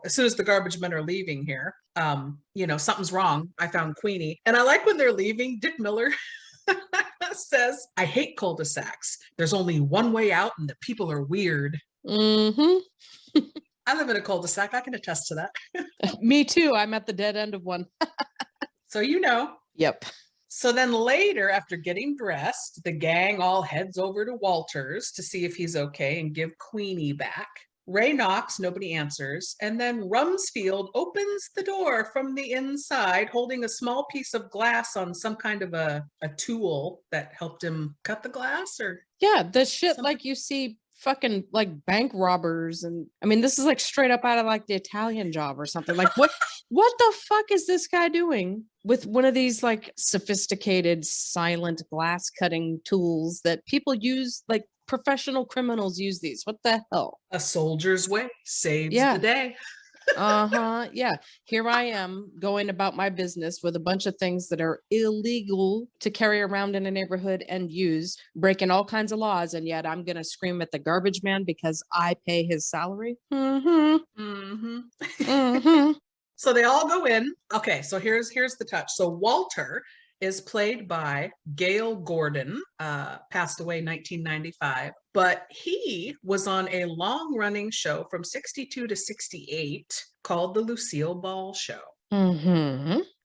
soon as the garbage men are leaving here, something's wrong. I found Queenie. And I like when they're leaving, Dick Miller says, I hate cul-de-sacs. There's only one way out and the people are weird. mm-hmm. I live in a cul-de-sac. I can attest to that. Me too. I'm at the dead end of one. So Yep. So then later, after getting dressed, the gang all heads over to Walter's to see if he's okay and give Queenie back. Ray knocks, nobody answers, and then Rumsfeld opens the door from the inside, holding a small piece of glass on some kind of a tool that helped him cut the glass, or yeah, the shit something. like you see fucking like bank robbers, and I mean this is like straight up out of like the Italian Job or something. Like what the fuck is this guy doing with one of these like sophisticated silent glass cutting tools that people use, like professional criminals use these? What the hell? A soldier's way saves the day. Yeah. Here I am going about my business with a bunch of things that are illegal to carry around in a neighborhood and use, breaking all kinds of laws, and yet I'm gonna scream at the garbage man because I pay his salary. So they all go in. Okay, so here's the touch. So Walter is played by Gail Gordon, passed away in 1995, but he was on a long-running show from 62 to 68 called The Lucille Ball Show.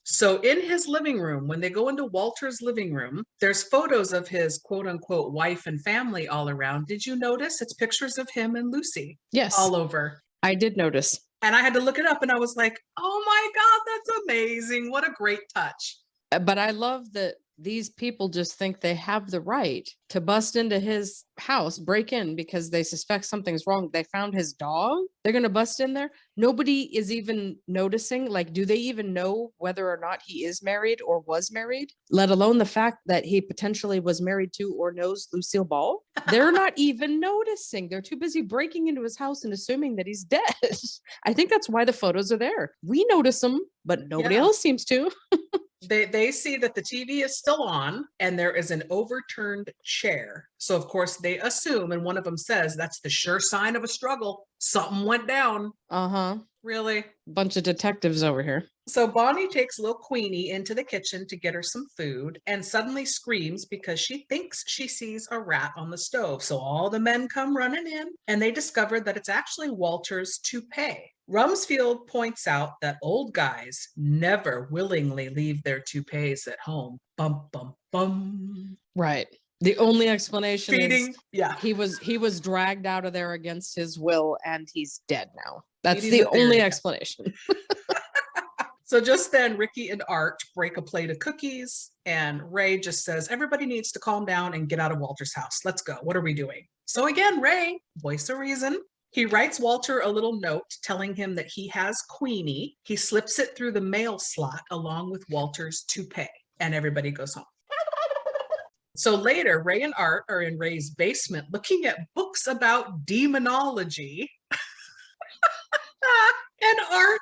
So in his living room, when they go into Walter's living room, there's photos of his quote-unquote wife and family all around. Did you notice? It's pictures of him and Lucy. Yes. All over. I did notice. And I had to look it up and I was like, oh my God, that's amazing. What a great touch. But I love that these people just think they have the right to bust into his house, break in because they suspect something's wrong. They found his dog. They're going to bust in there. Nobody is even noticing. Like, do they even know whether or not he is married or was married, let alone the fact that he potentially was married to or knows Lucille Ball? They're not even noticing. They're too busy breaking into his house and assuming that he's dead. I think that's why the photos are there. We notice them, but nobody else seems to. They see that the TV is still on and there is an overturned chair. So of course they assume, and one of them says, that's the sure sign of a struggle. Something went down. Really? Bunch of detectives over here. So Bonnie takes little Queenie into the kitchen to get her some food and suddenly screams because she thinks she sees a rat on the stove. So all the men come running in and they discover that it's actually Walter's toupee. Rumsfeld points out that old guys never willingly leave their toupees at home. Bum, bum, bum. Right. The only explanation Feeding, is yeah. he was dragged out of there against his will and he's dead now. That's Feeding the the theory. only explanation. So just then, Ricky and Art break a plate of cookies, and Ray just says, everybody needs to calm down and get out of Walter's house. Let's go. What are we doing? So again, Ray, voice of reason. He writes Walter a little note telling him that he has Queenie. He slips it through the mail slot along with Walter's toupee, and everybody goes home. So later, Ray and Art are in Ray's basement looking at books about demonology. And Art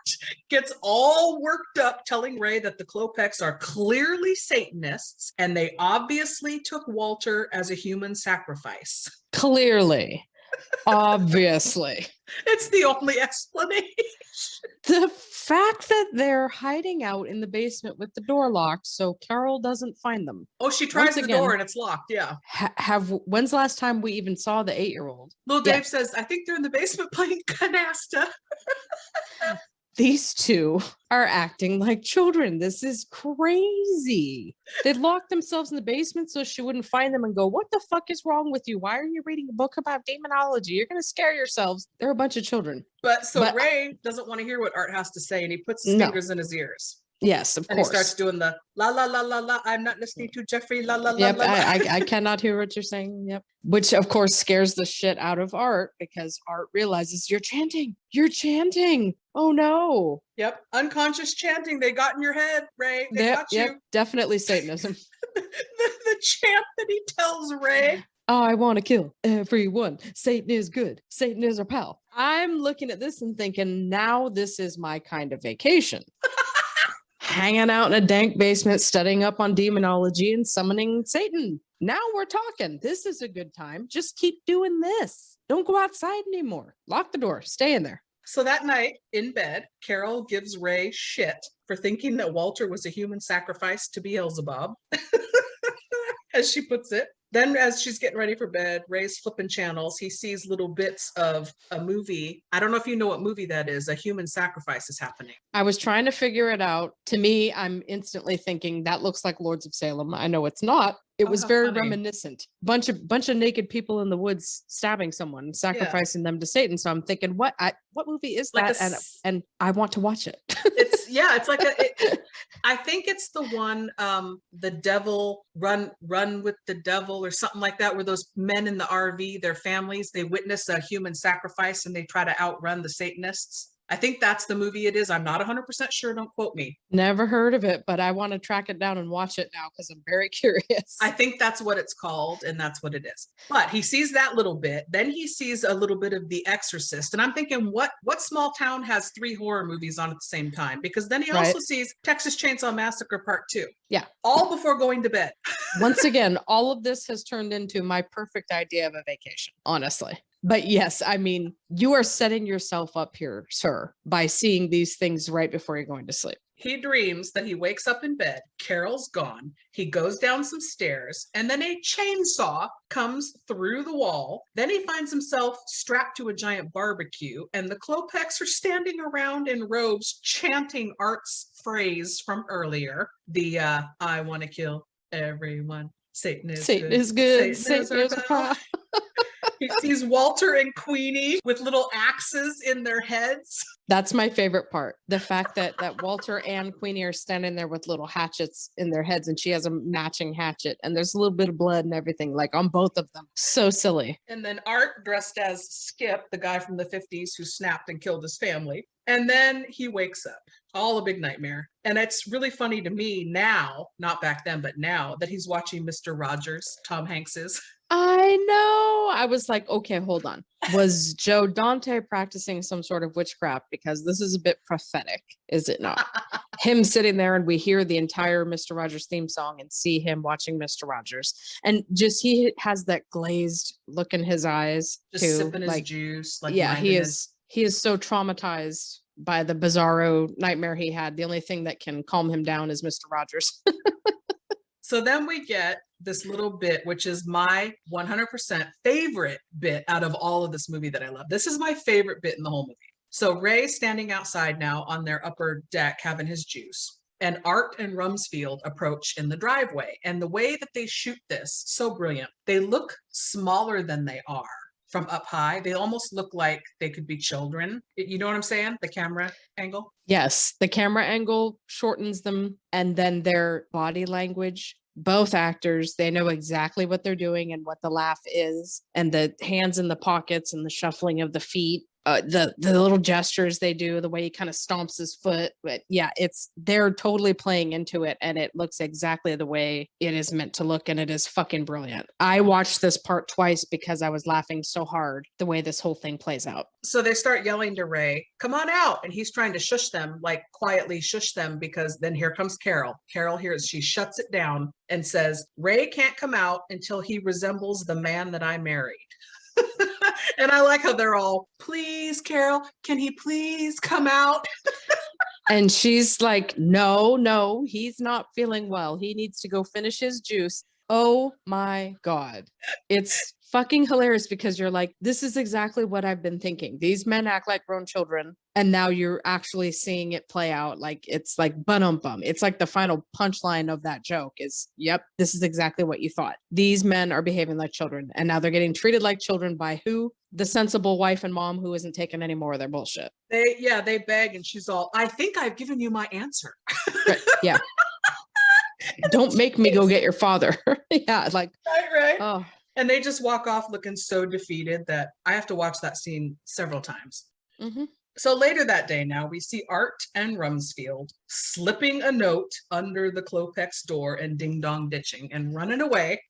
gets all worked up telling Ray that the Klopeks are clearly Satanists and they obviously took Walter as a human sacrifice. Clearly. Obviously. It's the only explanation. The fact that they're hiding out in the basement with the door locked so Carol doesn't find them. Oh, she tries Once the again, door and it's locked. Yeah. When's the last time we even saw the 8-year-old? Little Dave says, I think they're in the basement playing canasta. These two are acting like children. This is crazy. They locked themselves in the basement so she wouldn't find them and go, what the fuck is wrong with you? Why are you reading a book about demonology? You're going to scare yourselves. They're a bunch of children. But Ray doesn't want to hear what Art has to say and he puts his fingers in his ears. Yes, of course. And he starts doing the la la la la la. I'm not listening to Jeffrey la la la. Yep, la, la. I cannot hear what you're saying. Yep. Which of course scares the shit out of Art because Art realizes you're chanting. You're chanting. Oh no. Yep. Unconscious chanting. They got in your head, Ray. They got you. Yep. Definitely Satanism. the chant that he tells Ray. I want to kill everyone. Satan is good. Satan is our pal. I'm looking at this and thinking, now this is my kind of vacation. Hanging out in a dank basement, studying up on demonology and summoning Satan. Now we're talking. This is a good time. Just keep doing this. Don't go outside anymore. Lock the door. Stay in there. So that night in bed, Carol gives Ray shit for thinking that Walter was a human sacrifice to Beelzebub, as she puts it. Then as she's getting ready for bed, Ray's flipping channels. He sees little bits of a movie. I don't know if you know what movie that is. A human sacrifice is happening. I was trying to figure it out. To me, I'm instantly thinking that looks like Lords of Salem. I know it's not. It was very reminiscent. Bunch of naked people in the woods stabbing someone, sacrificing them to Satan. So I'm thinking, what movie is like that? And I want to watch it. It's like I think it's the one, the devil run with the devil or something like that, where those men in the RV, their families, they witness a human sacrifice and they try to outrun the Satanists. I think that's the movie it is. I'm not 100% sure. Don't quote me. Never heard of it, but I want to track it down and watch it now because I'm very curious. I think that's what it's called, and that's what it is. But he sees that little bit. Then he sees a little bit of The Exorcist. And I'm thinking, what small town has 3 horror movies on at the same time? Because then he also sees Texas Chainsaw Massacre Part 2. Yeah. All before going to bed. Once again, all of this has turned into my perfect idea of a vacation, honestly. But yes, I mean, you are setting yourself up here, sir, by seeing these things right before you're going to sleep. He dreams that he wakes up in bed, Carol's gone, he goes down some stairs, and then a chainsaw comes through the wall. Then he finds himself strapped to a giant barbecue, and the Klopeks are standing around in robes chanting Art's phrase from earlier, the I want to kill everyone. Satan is good. Satan is our pal. He sees Walter and Queenie with little axes in their heads. That's my favorite part. The fact that Walter and Queenie are standing there with little hatchets in their heads and she has a matching hatchet and there's a little bit of blood and everything like on both of them. So silly. And then Art dressed as Skip, the guy from the 50s who snapped and killed his family. And then he wakes up. All a big nightmare. And it's really funny to me now, not back then, but now that he's watching Mr. Rogers, Tom Hanks's. I know. I was like, okay, hold on. Was Joe Dante practicing some sort of witchcraft? Because this is a bit prophetic, is it not? Him sitting there and we hear the entire Mr. Rogers theme song and see him watching Mr. Rogers. And just he has that glazed look in his eyes. Just too. sipping like, his juice. He is so traumatized by the bizarro nightmare he had. The only thing that can calm him down is Mr. Rogers. So then we get this little bit, which is my 100% favorite bit out of all of this movie that I love. This is my favorite bit in the whole movie. So Ray's standing outside now on their upper deck having his juice. And Art and Rumsfeld approach in the driveway. And the way that they shoot this, so brilliant. They look smaller than they are from up high. They almost look like they could be children. You know what I'm saying? The camera angle. Yes, the camera angle shortens them, and then their body language. Both actors, they know exactly what they're doing and what the laugh is, and the hands in the pockets and the shuffling of the feet. The little gestures they do, the way he kind of stomps his foot. But yeah, they're totally playing into it, and it looks exactly the way it is meant to look, and it is fucking brilliant. I watched this part twice because I was laughing so hard the way this whole thing plays out. So they start yelling to Ray, "Come on out!" And he's trying to shush them, like quietly shush them, because then here comes Carol. Carol hears, she shuts it down and says, "Ray can't come out until he resembles the man that I married." And I like how they're all, "Please, Carol, can he please come out?" And she's like, no, he's not feeling well. He needs to go finish his juice. Oh my God. It's fucking hilarious because you're like, this is exactly what I've been thinking. These men act like grown children. And now you're actually seeing it play out. Like, it's like bum. It's like the final punchline of that joke is, yep, this is exactly what you thought. These men are behaving like children. And now they're getting treated like children by who? The sensible wife and mom who isn't taking any more of their bullshit. They beg, and she's all, "I think I've given you my answer." Right, yeah. Don't make me go get your father. Yeah, like, right. Oh. And they just walk off looking so defeated that I have to watch that scene several times. Mm-hmm. So later that day now, we see Art and Rumsfeld slipping a note under the Klopex door and ding-dong ditching and running away.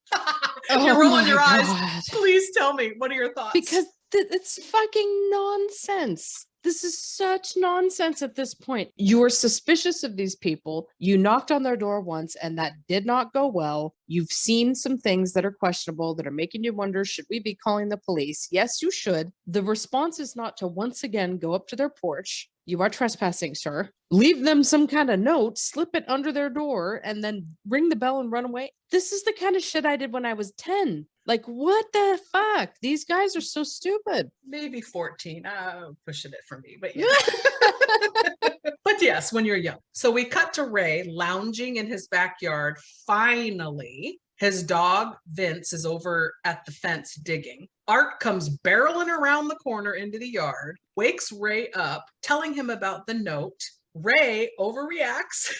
You're rolling your eyes. Please tell me, what are your thoughts? Because it's fucking nonsense. This is such nonsense at this point. You are suspicious of these people. You knocked on their door once and that did not go well. You've seen some things that are questionable that are making you wonder, should we be calling the police? Yes, you should. The response is not to once again go up to their porch. You are trespassing, sir. Leave them some kind of note, slip it under their door, and then ring the bell and run away. This is the kind of shit I did when I was 10. Like, what the fuck? These guys are so stupid. Maybe 14. Pushing it for me, but yeah. But yes, when you're young. So we cut to Ray lounging in his backyard. Finally, his dog, Vince, is over at the fence digging. Art comes barreling around the corner into the yard, wakes Ray up, telling him about the note. Ray overreacts,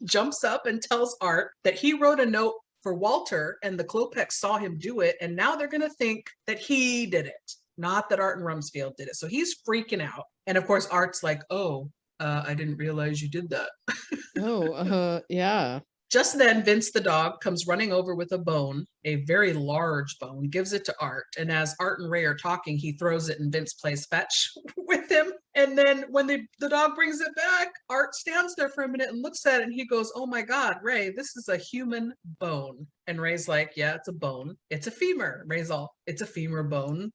jumps up and tells Art that he wrote a note for Walter and the Klopex saw him do it. And now they're going to think that he did it, not that Art and Rumsfeld did it. So he's freaking out. And of course, Art's like, "Oh, I didn't realize you did that." Yeah. Just then, Vince the dog comes running over with a bone, a very large bone, gives it to Art. And as Art and Ray are talking, he throws it and Vince plays fetch with him. And then when the dog brings it back, Art stands there for a minute and looks at it and he goes, "Oh my God, Ray, this is a human bone." And Ray's like, "Yeah, it's a bone. It's a femur." Ray's all, "It's a femur bone."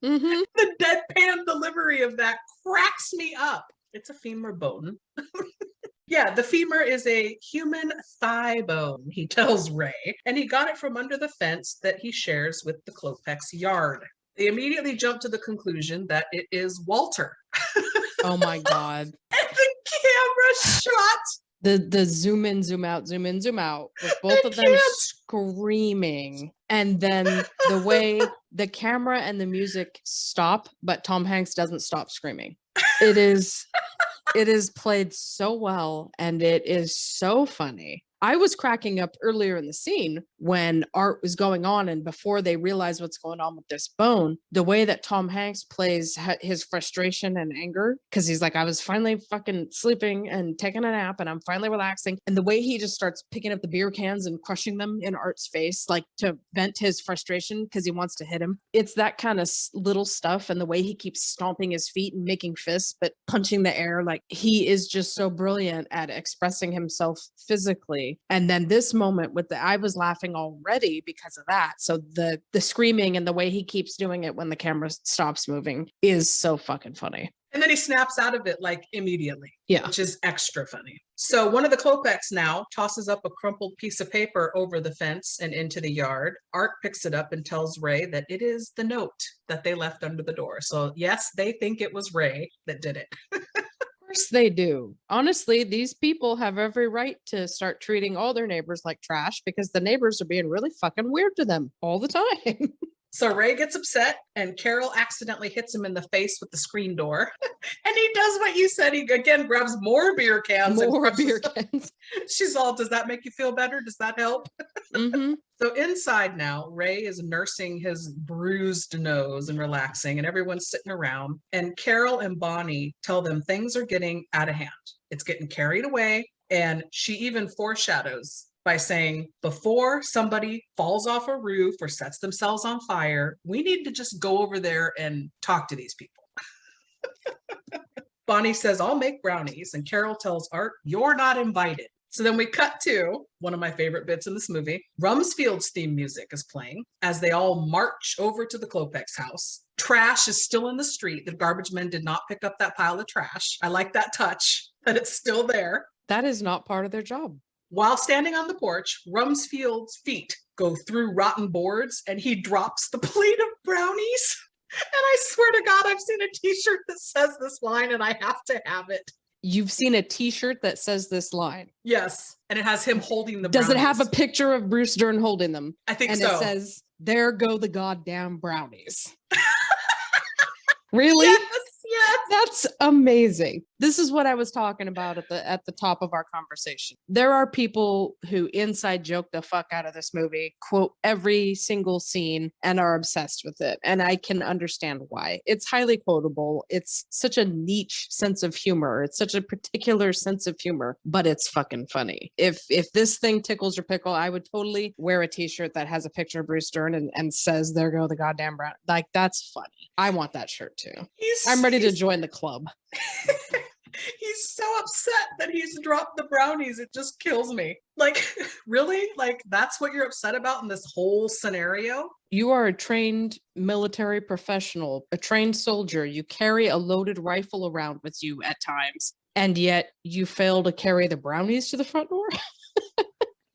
Mm-hmm. The deadpan delivery of that cracks me up. It's a femur bone. Yeah, the femur is a human thigh bone, he tells Ray, and he got it from under the fence that he shares with the Klopex yard. They immediately jump to the conclusion that it is Walter. Oh my God. And the camera shot. The zoom in, zoom out, zoom in, zoom out, with both of them screaming. And then the way the camera and the music stop, but Tom Hanks doesn't stop screaming. It is played so well and it is so funny. I was cracking up earlier in the scene when Art was going on and before they realize what's going on with this bone, the way that Tom Hanks plays his frustration and anger, because he's like, I was finally fucking sleeping and taking a nap and I'm finally relaxing. And the way he just starts picking up the beer cans and crushing them in Art's face, like to vent his frustration because he wants to hit him. It's that kind of little stuff. And the way he keeps stomping his feet and making fists, but punching the air, like he is just so brilliant at expressing himself physically. And then this moment with I was laughing already because of that. So the screaming and the way he keeps doing it when the camera stops moving is so fucking funny. And then he snaps out of it like immediately, Yeah. which is extra funny. So one of the Klopeks now tosses up a crumpled piece of paper over the fence and into the yard. Art picks it up and tells Ray that it is the note that they left under the door. So yes, they think it was Ray that did it. Of course they do. Honestly, these people have every right to start treating all their neighbors like trash because the neighbors are being really fucking weird to them all the time. So Ray gets upset and Carol accidentally hits him in the face with the screen door. And he does what you said. He again grabs more beer cans. More beer cans. She's all, does that make you feel better? Does that help? Mm-hmm. So inside now, Ray is nursing his bruised nose and relaxing, and everyone's sitting around. And Carol and Bonnie tell them things are getting out of hand. It's getting carried away. And she even foreshadows by saying, before somebody falls off a roof or sets themselves on fire, we need to just go over there and talk to these people. Bonnie says, I'll make brownies. And Carol tells Art, you're not invited. So then we cut to one of my favorite bits in this movie. Rumsfeld's theme music is playing as they all march over to the Klopek's house. Trash is still in the street. The garbage men did not pick up that pile of trash. I like that touch, that it's still there. That is not part of their job. While standing on the porch, Rumsfeld's feet go through rotten boards and he drops the plate of brownies. And I swear to God, I've seen a t-shirt that says this line and I have to have it. You've seen a t-shirt that says this line. Yes. And it has him holding the brownies. Does it have a brownies. Picture of Bruce Dern holding them? I think and so. And it says, there go the goddamn brownies. Really? Yes, yes. That's amazing. This is what I was talking about at the top of our conversation. There are people who inside joke the fuck out of this movie, quote every single scene, and are obsessed with it. And I can understand why. It's highly quotable. It's such a niche sense of humor. It's such a particular sense of humor, but it's fucking funny. If this thing tickles your pickle, I would totally wear a t-shirt that has a picture of Bruce Dern and says, there go the goddamn brown. Like, that's funny. I want that shirt too. I'm ready to join the club. He's so upset that he's dropped the brownies. It just kills me. Like, really? Like, that's what you're upset about in this whole scenario? You are a trained military professional, a trained soldier. You carry a loaded rifle around with you at times, and yet you fail to carry the brownies to the front door?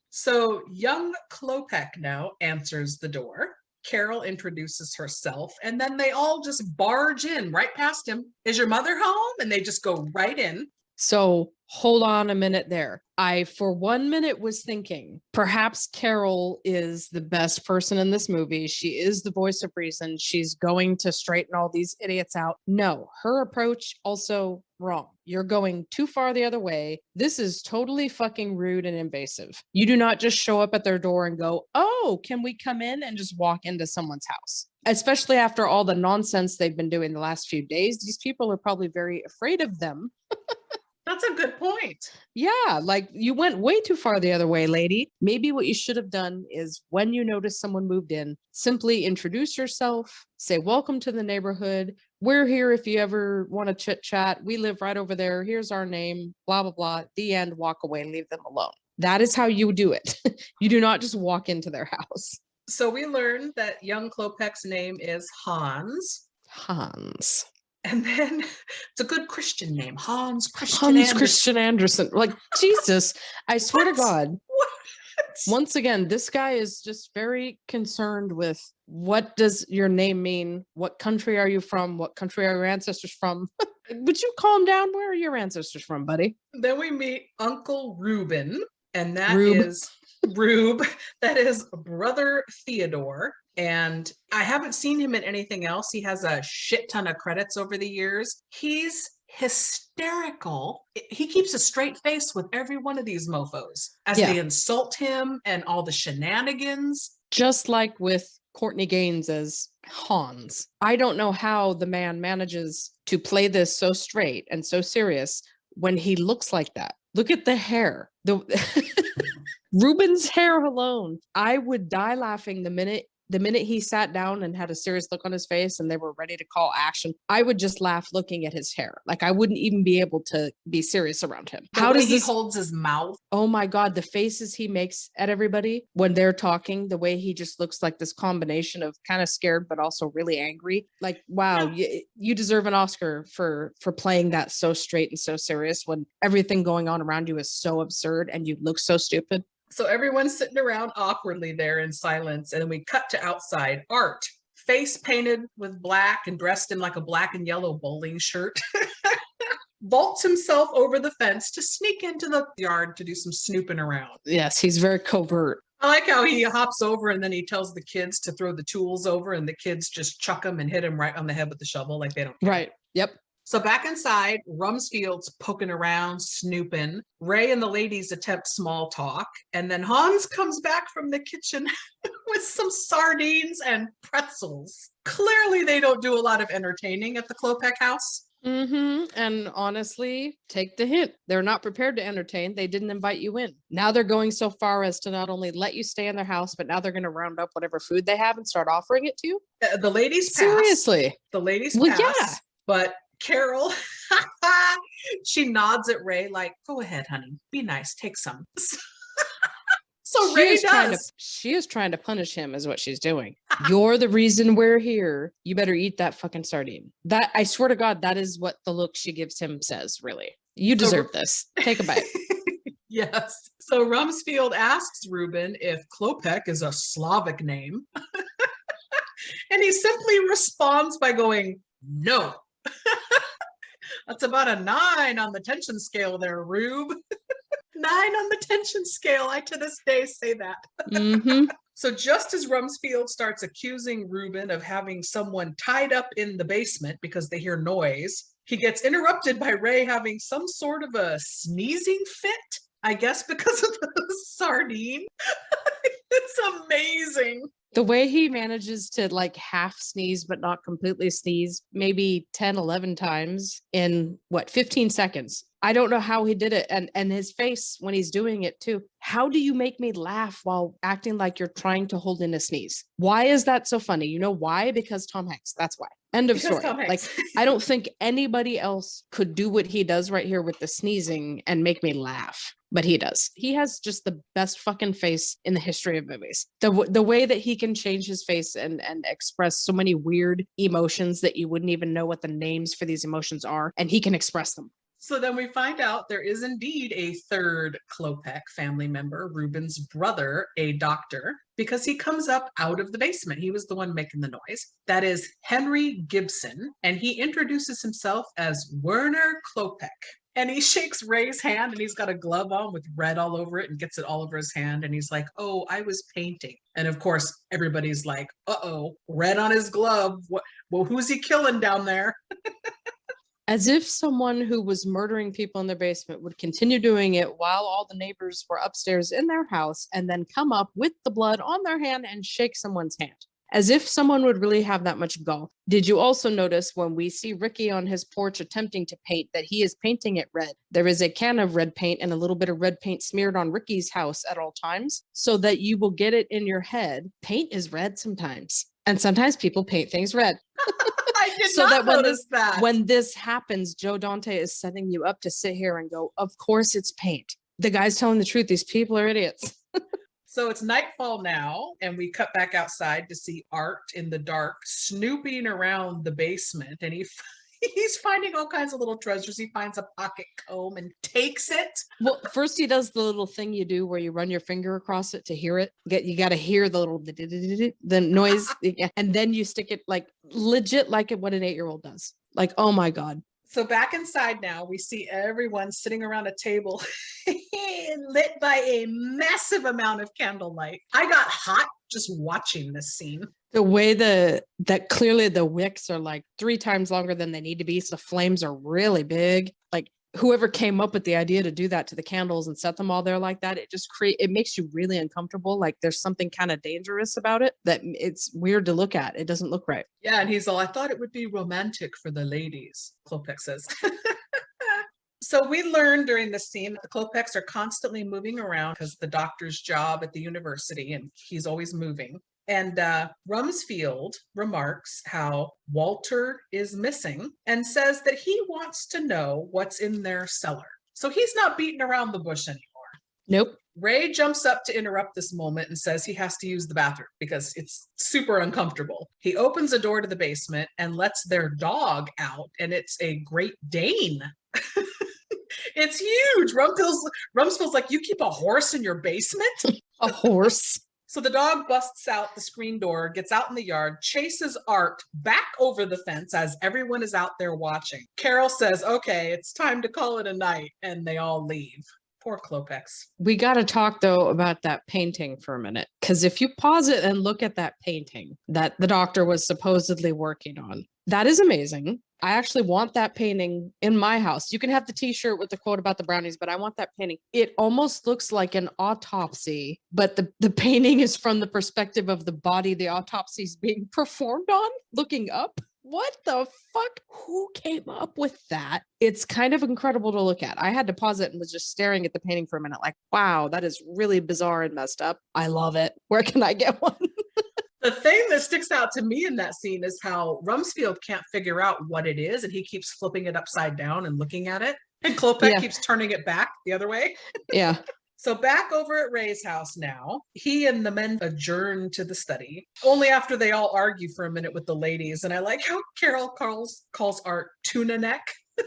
So young Klopek now answers the door. Carol introduces herself, and then they all just barge in right past him. Is your mother home? And they just go right in. So hold on a minute there. I, for 1 minute, was thinking perhaps Carol is the best person in this movie. She is the voice of reason. She's going to straighten all these idiots out. No, her approach also wrong. You're going too far the other way. This is totally fucking rude and invasive. You do not just show up at their door and go, oh, can we come in, and just walk into someone's house. Especially after all the nonsense they've been doing the last few days. These people are probably very afraid of them. That's a good point. Yeah, like you went way too far the other way, lady. Maybe what you should have done is when you notice someone moved in, simply introduce yourself, say, welcome to the neighborhood. We're here if you ever want to chit chat. We live right over there. Here's our name, blah, blah, blah. The end, walk away, leave them alone. That is how you do it. You do not just walk into their house. So we learned that young Klopek's name is Hans. Hans. And then it's a good Christian name, Hans Christian Andersen. Like, Jesus, I swear to God. What? Once again, this guy is just very concerned with what does your name mean? What country are you from? What country are your ancestors from? Would you calm down? Where are your ancestors from, buddy? Then we meet Uncle Reuben, and that is Rube. That is Brother Theodore. And I haven't seen him in anything else. He has a shit ton of credits over the years. He's hysterical. He keeps a straight face with every one of these mofos as they insult him and all the shenanigans. Just like with Courtney Gaines as Hans. I don't know how the man manages to play this so straight and so serious when he looks like that. Look at the hair. Ruben's hair alone. I would die laughing the minute The minute he sat down and had a serious look on his face and they were ready to call action, I would just laugh looking at his hair. Like I wouldn't even be able to be serious around him. How does he holds his mouth? Oh my God, the faces he makes at everybody when they're talking, the way he just looks like this combination of kind of scared, but also really angry. Like, wow, you deserve an Oscar for playing that so straight and so serious when everything going on around you is so absurd and you look so stupid. So everyone's sitting around awkwardly there in silence. And then we cut to outside. Art, face painted with black and dressed in like a black and yellow bowling shirt, vaults himself over the fence to sneak into the yard to do some snooping around. Yes, he's very covert. I like how he hops over and then he tells the kids to throw the tools over and the kids just chuck him and hit him right on the head with the shovel like they don't care. Right. Yep. So back inside, Rumsfeld's poking around, snooping. Ray and the ladies attempt small talk. And then Hans comes back from the kitchen with some sardines and pretzels. Clearly, they don't do a lot of entertaining at the Klopek house. And honestly, take the hint. They're not prepared to entertain. They didn't invite you in. Now they're going so far as to not only let you stay in their house, but now they're going to round up whatever food they have and start offering it to you. The ladies pass. Seriously. The ladies Well, pass. yeah. But Carol, she nods at Ray like, go ahead, honey. Be nice. Take some. So Ray does. She is trying to punish him is what she's doing. You're the reason we're here. You better eat that fucking sardine. That, I swear to God, that is what the look she gives him says, really. You deserve this. Take a bite. Yes. So Rumsfeld asks Ruben if Klopek is a Slavic name. And he simply responds by going, no. That's about a 9 on the tension scale there, Rube. 9 on the tension scale. I to this day say that. So just as Rumsfeld starts accusing Ruben of having someone tied up in the basement because they hear noise, he gets interrupted by Ray having some sort of a sneezing fit, I guess because of the sardine. It's amazing. The way he manages to like half sneeze, but not completely sneeze, maybe 10, 11 times in 15 seconds. I don't know how he did it. And his face when he's doing it too. How do you make me laugh while acting like you're trying to hold in a sneeze? Why is that so funny? You know why? Because Tom Hanks. That's why. End of story. Like, I don't think anybody else could do what he does right here with the sneezing and make me laugh. But he does. He has just the best fucking face in the history of movies. The way that he can change his face and express so many weird emotions that you wouldn't even know what the names for these emotions are, and he can express them. So then we find out there is indeed a third Klopek family member, Ruben's brother, a doctor, because he comes up out of the basement. He was the one making the noise. That is Henry Gibson, and he introduces himself as Werner Klopek. And he shakes Ray's hand and he's got a glove on with red all over it and gets it all over his hand. And he's like, oh, I was painting. And of course, everybody's like, uh-oh, red on his glove. What? Well, who's he killing down there? As if someone who was murdering people in their basement would continue doing it while all the neighbors were upstairs in their house and then come up with the blood on their hand and shake someone's hand. As if someone would really have that much gall. Did you also notice when we see Ricky on his porch attempting to paint that he is painting it red? There is a can of red paint and a little bit of red paint smeared on Ricky's house at all times so that you will get it in your head. Paint is red sometimes. And sometimes people paint things red. I did so not that notice that. When this happens, Joe Dante is setting you up to sit here and go, of course it's paint. The guy's telling the truth. These people are idiots. So it's nightfall now, and we cut back outside to see Art in the dark snooping around the basement, and he's finding all kinds of little treasures. He finds a pocket comb and takes it. Well, first he does the little thing you do where you run your finger across it to hear it. You got to hear the little the noise, and then you stick it like legit like what an 8-year-old does. Like, oh my God. So back inside now, we see everyone sitting around a table lit by a massive amount of candlelight. I got hot just watching this scene. The way that clearly the wicks are like 3 times longer than they need to be. So the flames are really big. Like whoever came up with the idea to do that to the candles and set them all there like that, it makes you really uncomfortable. Like there's something kind of dangerous about it that it's weird to look at. It doesn't look right. Yeah. And he's all, I thought it would be romantic for the ladies, Klopek says. So we learned during this scene that the Klopeks are constantly moving around because the doctor's job at the university and he's always moving. And Rumsfeld remarks how Walter is missing and says that he wants to know what's in their cellar. So he's not beating around the bush anymore. Nope. Ray jumps up to interrupt this moment and says he has to use the bathroom because it's super uncomfortable. He opens a door to the basement and lets their dog out, and it's a Great Dane. It's huge. Rumsfeld's like, you keep a horse in your basement? A horse. So the dog busts out the screen door, gets out in the yard, chases Art back over the fence as everyone is out there watching. Carol says, okay, it's time to call it a night, and they all leave. Poor Klopex. We got to talk though about that painting for a minute, because if you pause it and look at that painting that the doctor was supposedly working on, that is amazing. I actually want that painting in my house. You can have the t-shirt with the quote about the brownies, but I want that painting. It almost looks like an autopsy, but the painting is from the perspective of the body the autopsy is being performed on, looking up. What the fuck? Who came up with that? It's kind of incredible to look at. I had to pause it and was just staring at the painting for a minute like, wow, that is really bizarre and messed up. I love it. Where can I get one? The thing that sticks out to me in that scene is how Rumsfeld can't figure out what it is, and he keeps flipping it upside down and looking at it. And Klopek keeps turning it back the other way. Yeah. So back over at Ray's house now, he and the men adjourn to the study, only after they all argue for a minute with the ladies. And I like how Carol calls Art tuna neck. I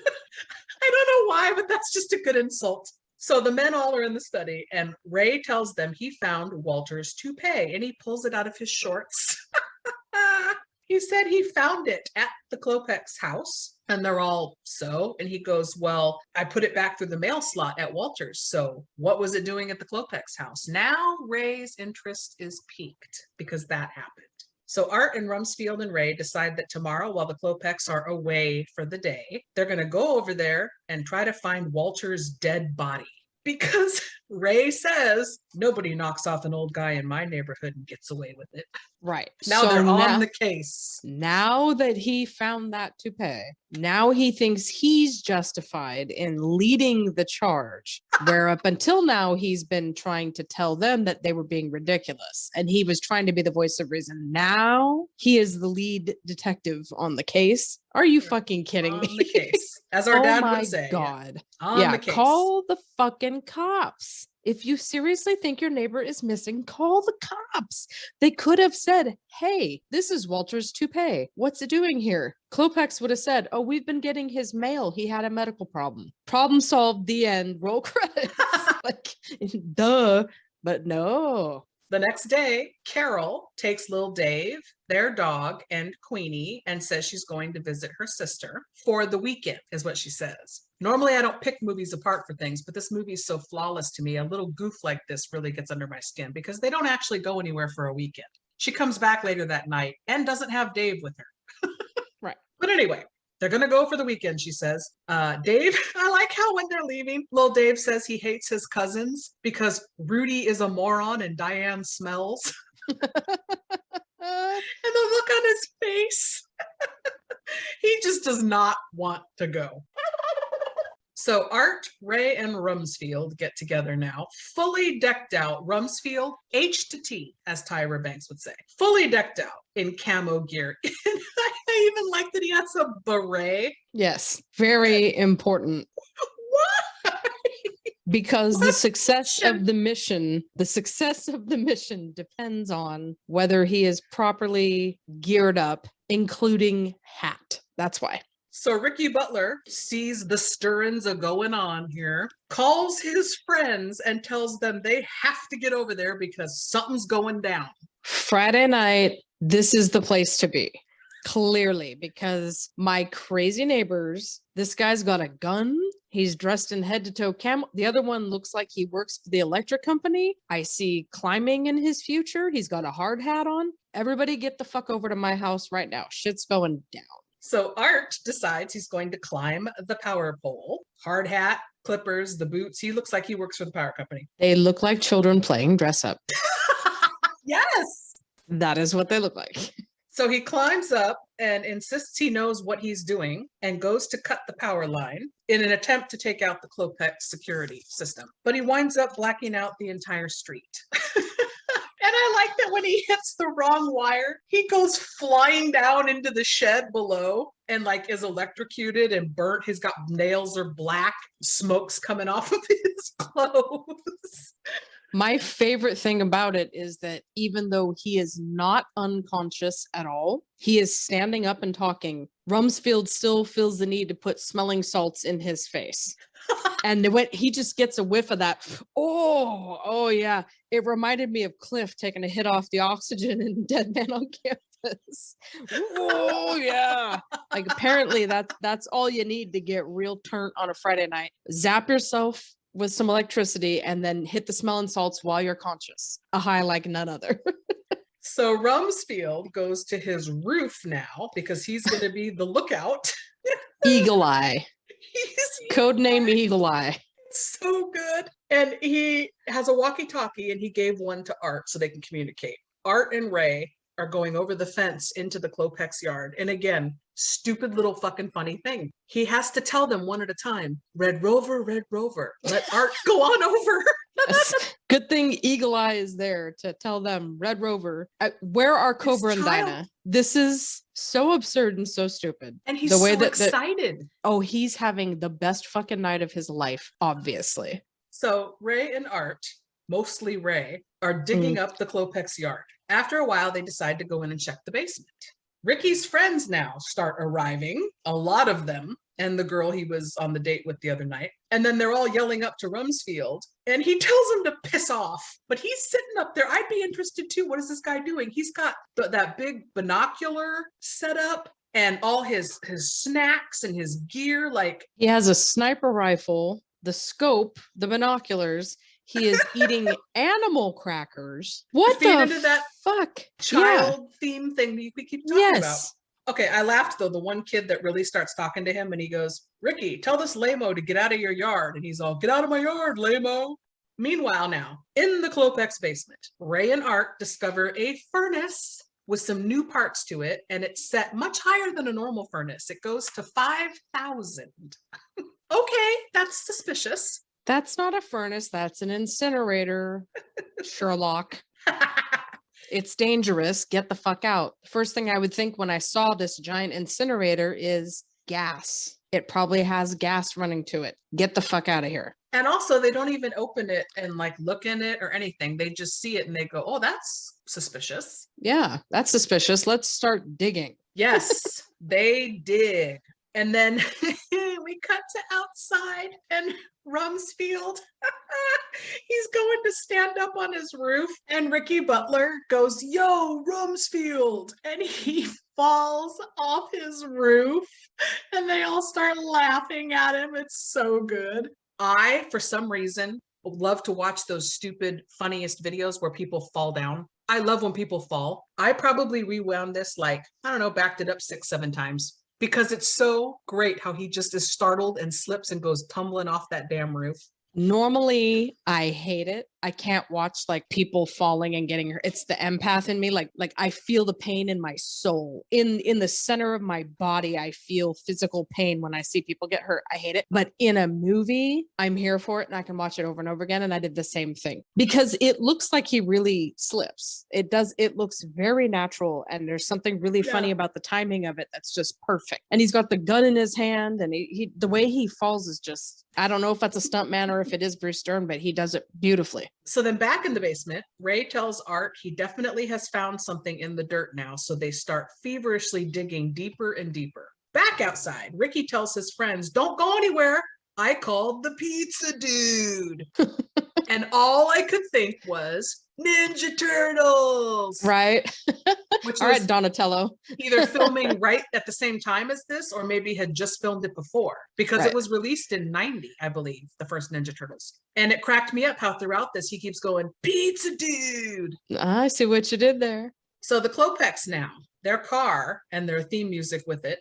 don't know why, but that's just a good insult. So the men all are in the study, and Ray tells them he found Walter's toupee, and he pulls it out of his shorts. He said he found it at the Klopex house, and they're all, so? And he goes, well, I put it back through the mail slot at Walter's, so what was it doing at the Klopex house? Now Ray's interest is piqued because that happened. So Art and Rumsfeld and Ray decide that tomorrow, while the Klopex are away for the day, they're going to go over there and try to find Walter's dead body. Because Ray says, nobody knocks off an old guy in my neighborhood and gets away with it. Right. Now they're on the case. Now that he found that toupee, now he thinks he's justified in leading the charge, where up until now he's been trying to tell them that they were being ridiculous and he was trying to be the voice of reason. Now he is the lead detective on the case. Are you fucking kidding me? On the case, as our dad would say. Oh my God. On the case. Call the fucking cops. If you seriously think your neighbor is missing, call the cops. They could have said, hey, this is Walter's toupee. What's it doing here? Klopex would have said, oh, we've been getting his mail. He had a medical problem. Problem solved, the end. Roll credits. Like, duh. But no. The next day, Carol takes Lil Dave, their dog, and Queenie, and says she's going to visit her sister for the weekend, is what she says. Normally, I don't pick movies apart for things, but this movie is so flawless to me. A little goof like this really gets under my skin because they don't actually go anywhere for a weekend. She comes back later that night and doesn't have Dave with her. Right. But anyway, they're going to go for the weekend, she says. Dave, I like how when they're leaving, Lil Dave says he hates his cousins because Rudy is a moron and Diane smells. And the look on his face. He just does not want to go. So Art, Ray, and Rumsfeld get together now, fully decked out. Rumsfeld, H to T, as Tyra Banks would say, fully decked out in camo gear. I even like that he has a beret. Yes, very important. Why? Because the success of the mission depends on whether he is properly geared up, including hat. That's why. So Ricky Butler sees the stirrings a going on here, calls his friends and tells them they have to get over there because something's going down. Friday night, this is the place to be. Clearly, because my crazy neighbors, this guy's got a gun. He's dressed in head to toe camo. The other one looks like he works for the electric company. I see climbing in his future. He's got a hard hat on. Everybody get the fuck over to my house right now. Shit's going down. So Art decides he's going to climb the power pole. Hard hat, clippers, the boots. He looks like he works for the power company. They look like children playing dress up. Yes! That is what they look like. So he climbs up and insists he knows what he's doing and goes to cut the power line in an attempt to take out the Klopex security system. But he winds up blacking out the entire street. And I like that when he hits the wrong wire, he goes flying down into the shed below and like is electrocuted and burnt. His got nails are black, smoke's coming off of his clothes. My favorite thing about it is that even though he is not unconscious at all, he is standing up and talking. Rumsfeld still feels the need to put smelling salts in his face. And when he just gets a whiff of that, oh yeah. It reminded me of Cliff taking a hit off the oxygen in Dead Man on Campus. Oh yeah. Like apparently that's all you need to get real turnt on a Friday night. Zap yourself with some electricity and then hit the smelling salts while you're conscious. A high like none other. So Rumsfeld goes to his roof now because he's going to be the lookout. Eagle Eye. Codename Eagle Eye. So good. And he has a walkie-talkie and he gave one to Art so they can communicate. Art and Ray are going over the fence into the Klopex yard. And again, stupid little fucking funny thing. He has to tell them one at a time, Red Rover, let Art go on over. Good thing Eagle Eye is there to tell them, Red Rover, where are Cobra and Dinah? This is so absurd and so stupid. And he's so excited. Oh, he's having the best fucking night of his life, obviously. So Ray and Art, mostly Ray, are digging up the Klopex yard. After a while, they decide to go in and check the basement. Ricky's friends now start arriving, a lot of them, and the girl he was on the date with the other night. And then they're all yelling up to Rumsfeld, and he tells them to piss off. But he's sitting up there. I'd be interested too. What is this guy doing? He's got that big binocular set up and all his snacks and his gear. Like he has a sniper rifle, the scope, the binoculars. He is eating animal crackers. What the fuck? Child theme thing that we keep talking about. Okay, I laughed though. The one kid that really starts talking to him and he goes, Ricky, tell this lame-o to get out of your yard. And he's all, get out of my yard, lame-o. Meanwhile now, in the Klopex basement, Ray and Art discover a furnace with some new parts to it. And it's set much higher than a normal furnace. It goes to 5,000. Okay, that's suspicious. That's not a furnace. That's an incinerator, Sherlock. It's dangerous. Get the fuck out. First thing I would think when I saw this giant incinerator is gas. It probably has gas running to it. Get the fuck out of here. And also, they don't even open it and like look in it or anything. They just see it and they go, oh, that's suspicious. Yeah, that's suspicious. Let's start digging. Yes, they dig. And then we cut to outside and Rumsfeld, he's going to stand up on his roof and Ricky Butler goes, yo, Rumsfeld. And he falls off his roof and they all start laughing at him. It's so good. I, for some reason, love to watch those stupid, funniest videos where people fall down. I love when people fall. I probably rewound this like, I don't know, backed it up 6-7 times. Because it's so great how he just is startled and slips and goes tumbling off that damn roof. Normally, I hate it. I can't watch like people falling and getting hurt. It's the empath in me. Like I feel the pain in my soul. In the center of my body, I feel physical pain when I see people get hurt. I hate it. But in a movie, I'm here for it and I can watch it over and over again. And I did the same thing because it looks like he really slips. It does. It looks very natural. And there's something really funny about the timing of it. That's just perfect. And he's got the gun in his hand and the way he falls is just, I don't know if that's a stunt man or if it is Bruce Dern, but he does it beautifully. So then back in the basement, Ray tells Art he definitely has found something in the dirt now. So they start feverishly digging deeper and deeper. Back outside, Ricky tells his friends, don't go anywhere. I called the pizza dude. And all I could think was Ninja Turtles. Right. Which all right, Donatello. Either filming right at the same time as this, or maybe had just filmed it before, because it was released in 90, I believe, the first Ninja Turtles. And it cracked me up how throughout this, he keeps going, pizza dude. I see what you did there. So the Klopex now, their car and their theme music with it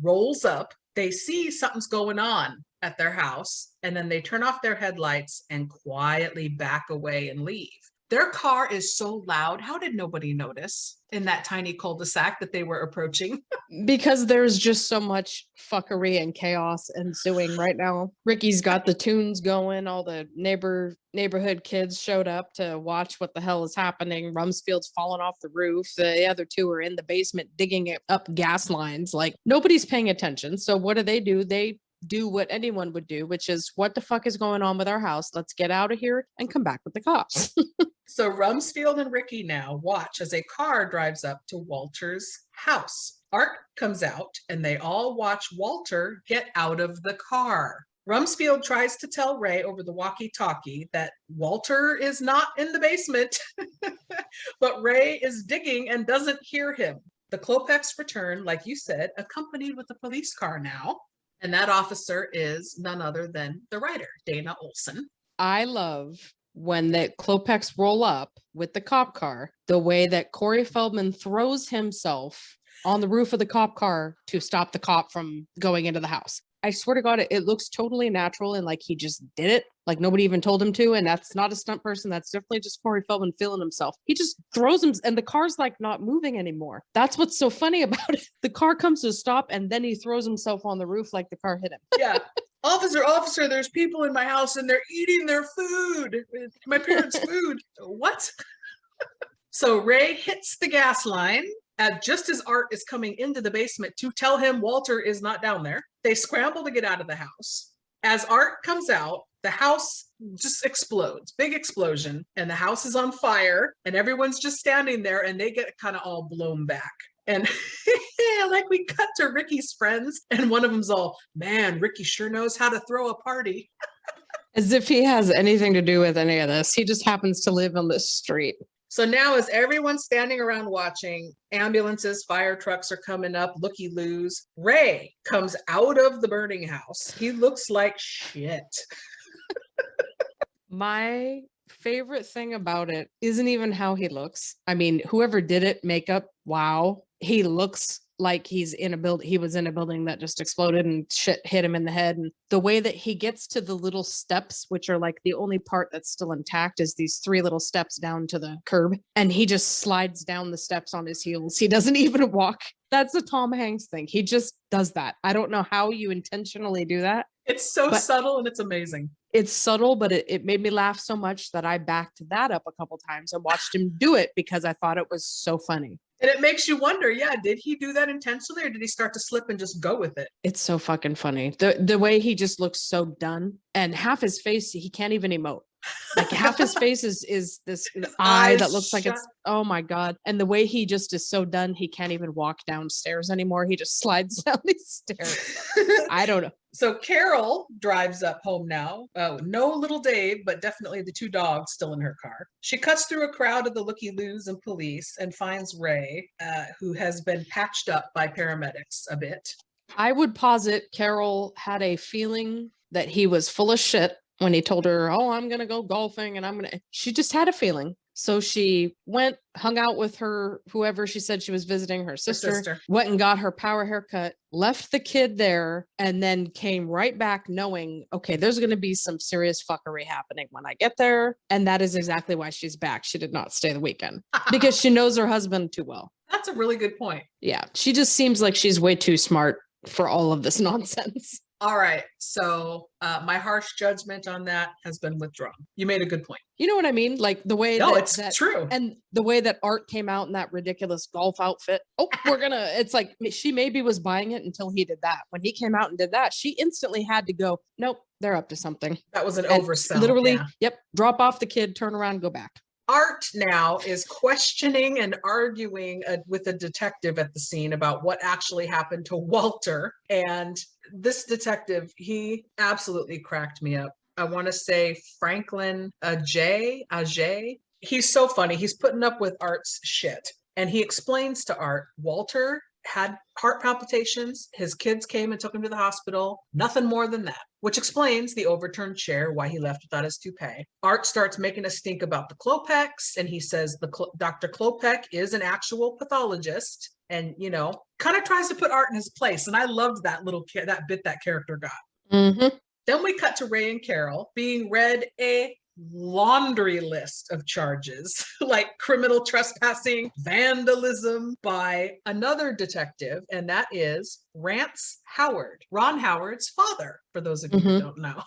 rolls up. They see something's going on at their house, and then they turn off their headlights and quietly back away and leave. Their car is so loud. How did nobody notice in that tiny cul-de-sac that they were approaching? Because there's just so much fuckery and chaos ensuing right now. Ricky's got the tunes going. All the neighborhood kids showed up to watch what the hell is happening. Rumsfield's falling off the roof. The other two are in the basement digging up gas lines. Like, nobody's paying attention. So what do? They do what anyone would do, which is, what the fuck is going on with our house? Let's get out of here and come back with the cops. So Rumsfeld and Ricky now watch as a car drives up to Walter's house. Art comes out and they all watch Walter get out of the car. Rumsfeld tries to tell Ray over the walkie-talkie that Walter is not in the basement, but Ray is digging and doesn't hear him. The Klopeks return, like you said, accompanied with a police car now. And that officer is none other than the writer, Dana Olson. I love when the Klopeks roll up with the cop car, the way that Corey Feldman throws himself on the roof of the cop car to stop the cop from going into the house. I swear to God, it looks totally natural and like he just did it. Like nobody even told him to. And that's not a stunt person. That's definitely just Corey Feldman feeling himself. He just throws him and the car's like not moving anymore. That's what's so funny about it. The car comes to a stop and then he throws himself on the roof like the car hit him. Yeah. Officer, there's people in my house and they're eating their food. My parents' food. What? So Ray hits the gas line just as Art is coming into the basement to tell him Walter is not down there. They scramble to get out of the house. As Art comes out, the house just explodes, big explosion, and the house is on fire, and everyone's just standing there, and they get kind of all blown back. And like we cut to Ricky's friends, and one of them's all, man, Ricky sure knows how to throw a party. As if he has anything to do with any of this. He just happens to live on this street. So now as everyone's standing around watching, ambulances, fire trucks are coming up, looky-loos. Ray comes out of the burning house. He looks like shit. My favorite thing about it isn't even how he looks. I mean, whoever did it, makeup, wow. He looks like he was in a building that just exploded and shit hit him in the head. And the way that he gets to the little steps, which are like the only part that's still intact, is these 3 little steps down to the curb. And he just slides down the steps on his heels. He doesn't even walk. That's a Tom Hanks thing. He just does that. I don't know how you intentionally do that. It's so subtle and it's amazing. It's subtle, but it made me laugh so much that I backed that up a couple times and watched him do it because I thought it was so funny. And it makes you wonder, did he do that intentionally or did he start to slip and just go with it? It's so fucking funny. The way he just looks so done, and half his face, he can't even emote. Like half his face is this eye that looks like it's, oh my God. And the way he just is so done, he can't even walk downstairs anymore. He just slides down these stairs. I don't know. So Carol drives up home now. No little Dave, but definitely the 2 dogs still in her car. She cuts through a crowd of the looky-loos and police and finds Ray, who has been patched up by paramedics a bit. I would posit Carol had a feeling that he was full of shit when he told her, oh, I'm going to go golfing and she just had a feeling. So she went, hung out with her, whoever she said she was visiting, her sister, went and got her power haircut, left the kid there, and then came right back knowing, okay, there's going to be some serious fuckery happening when I get there. And that is exactly why she's back. She did not stay the weekend because she knows her husband too well. That's a really good point. Yeah. She just seems like she's way too smart for all of this nonsense. All right. So my harsh judgment on that has been withdrawn. You made a good point. You know what I mean? Like the way it's true. And the way that Art came out in that ridiculous golf outfit. Oh, it's like she maybe was buying it until he did that. When he came out and did that, she instantly had to go, nope, they're up to something. That was an oversell. Literally, yep. Drop off the kid, turn around, go back. Art now is questioning and arguing with a detective at the scene about what actually happened to Walter. And this detective, he absolutely cracked me up. I want to say Franklin Ajay. He's so funny. He's putting up with Art's shit. And he explains to Art, Walter had heart palpitations. His kids came and took him to the hospital. Nothing more than that, which explains the overturned chair, why he left without his toupee. Art starts making a stink about the Klopeks, and he says Dr. Klopek is an actual pathologist, and, kind of tries to put Art in his place. And I loved that that bit that character got. Mm-hmm. Then we cut to Ray and Carol being read a laundry list of charges like criminal trespassing, vandalism by another detective, and that is Rance Howard, Ron Howard's father, for those of you who don't know.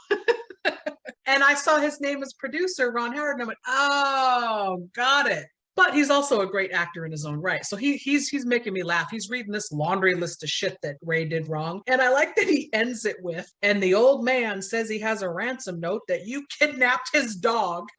And I saw his name as producer, Ron Howard, and I went, oh, got it. But he's also a great actor in his own right. So he's making me laugh. He's reading this laundry list of shit that Ray did wrong. And I like that he ends it with, and the old man says he has a ransom note that you kidnapped his dog.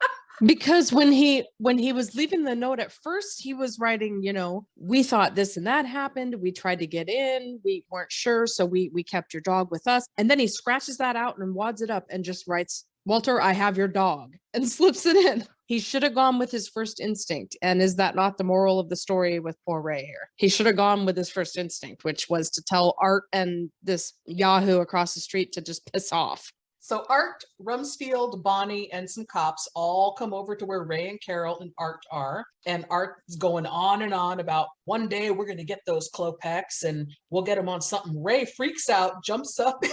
Because when he was leaving the note at first, he was writing, you know, we thought this and that happened. We tried to get in. We weren't sure. So we kept your dog with us. And then he scratches that out and wads it up and just writes, Walter, I have your dog, and slips it in. He should have gone with his first instinct. And is that not the moral of the story with poor Ray here? He should have gone with his first instinct, which was to tell Art and this Yahoo across the street to just piss off. So Art, Rumsfeld, Bonnie, and some cops all come over to where Ray and Carol and Art are. And Art's going on and on about one day we're going to get those Klopeks and we'll get them on something. Ray freaks out, jumps up, and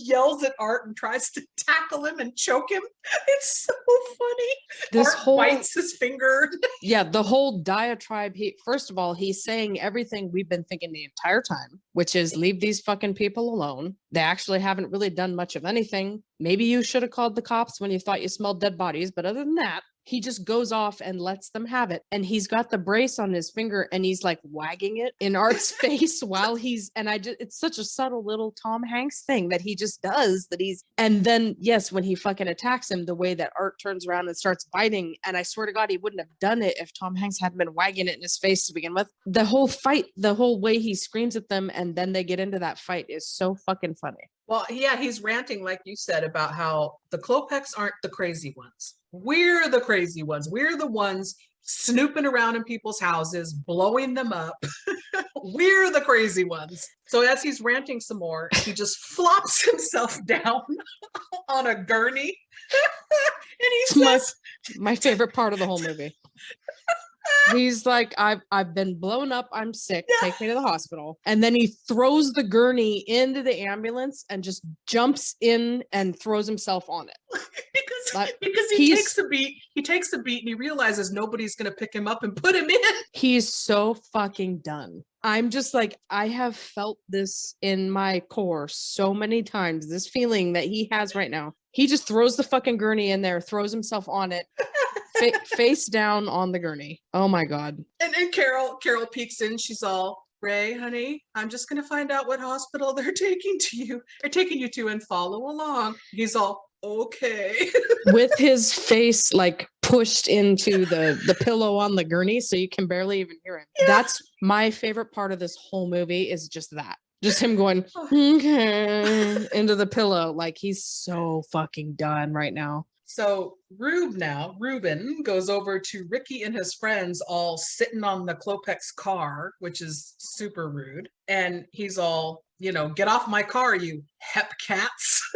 yells at Art and tries to tackle him and choke him. It's so funny. This Art bites his finger. Yeah, the whole diatribe. First of all, he's saying everything we've been thinking the entire time, which is leave these fucking people alone. They actually haven't really done much of anything. Maybe you should have called the cops when you thought you smelled dead bodies, but other than that, he just goes off and lets them have it. And he's got the brace on his finger and he's like wagging it in Art's face while it's such a subtle little Tom Hanks thing that he just does and then, yes, when he fucking attacks him, the way that Art turns around and starts biting. And I swear to God, he wouldn't have done it if Tom Hanks hadn't been wagging it in his face to begin with. The whole fight, the whole way he screams at them and then they get into that fight is so fucking funny. Well, yeah, he's ranting, like you said, about how the Klopeks aren't the crazy ones. We're the crazy ones. We're the ones snooping around in people's houses, blowing them up. We're the crazy ones. So as he's ranting some more, he just flops himself down on a gurney. And he says, my favorite part of the whole movie. He's like, I've been blown up. I'm sick. Yeah. Take me to the hospital. And then he throws the gurney into the ambulance and just jumps in and throws himself on it. because he takes the beat. He takes the beat and he realizes nobody's going to pick him up and put him in. He's so fucking done. I'm just like, I have felt this in my core so many times, this feeling that he has right now. He just throws the fucking gurney in there, throws himself on it. Face down on the gurney. Oh my God. And Carol peeks in. She's all, Ray, honey, I'm just going to find out what hospital they're taking you to and follow along. He's all, okay. With his face like pushed into the pillow on the gurney so you can barely even hear him. Yeah. That's my favorite part of this whole movie is just that. Just him going, okay, into the pillow. Like he's so fucking done right now. So Reuben goes over to Ricky and his friends all sitting on the Klopeks car, which is super rude. And he's all, get off my car, you hep cats.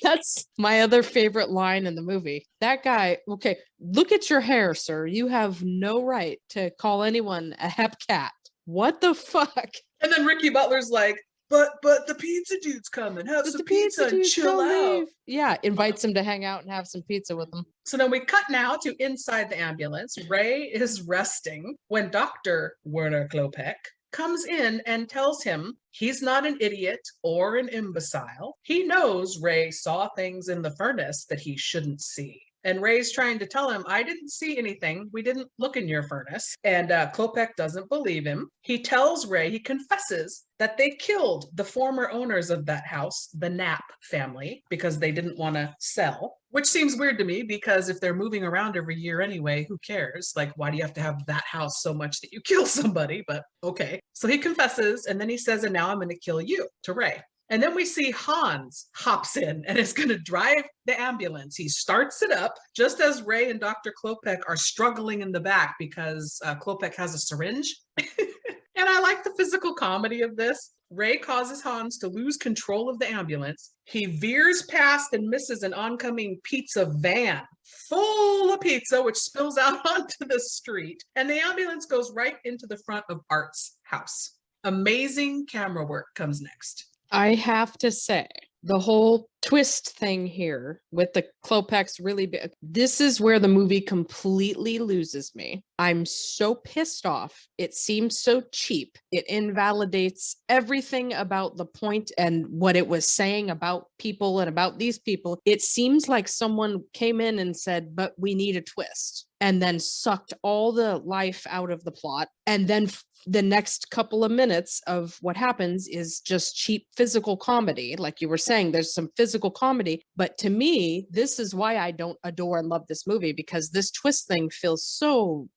That's my other favorite line in the movie. That guy, okay, look at your hair, sir. You have no right to call anyone a hep cat. What the fuck? And then Ricky Butler's like, But the pizza dude's coming. Have some pizza and chill out. Yeah, invites him to hang out and have some pizza with him. So then we cut now to inside the ambulance. Ray is resting when Dr. Werner Klopek comes in and tells him he's not an idiot or an imbecile. He knows Ray saw things in the furnace that he shouldn't see. And Ray's trying to tell him, I didn't see anything. We didn't look in your furnace. And Klopek doesn't believe him. He tells Ray, he confesses that they killed the former owners of that house, the Knapp family, because they didn't want to sell. Which seems weird to me because if they're moving around every year anyway, who cares? Like, why do you have to have that house so much that you kill somebody? But okay. So he confesses and then he says, and now I'm going to kill you, to Ray. And then we see Hans hops in and is going to drive the ambulance. He starts it up just as Ray and Dr. Klopek are struggling in the back because Klopek has a syringe. And I like the physical comedy of this. Ray causes Hans to lose control of the ambulance. He veers past and misses an oncoming pizza van full of pizza, which spills out onto the street. And the ambulance goes right into the front of Art's house. Amazing camera work comes next. I have to say, the whole twist thing here with the Klopex really big. This is where the movie completely loses me. I'm so pissed off. It seems so cheap. It invalidates everything about the point and what it was saying about people and about these people. It seems like someone came in and said, but we need a twist, and then sucked all the life out of the plot. And then the next couple of minutes of what happens is just cheap physical comedy. Like you were saying, there's some physical comedy. But to me, this is why I don't adore and love this movie, because this twist thing feels so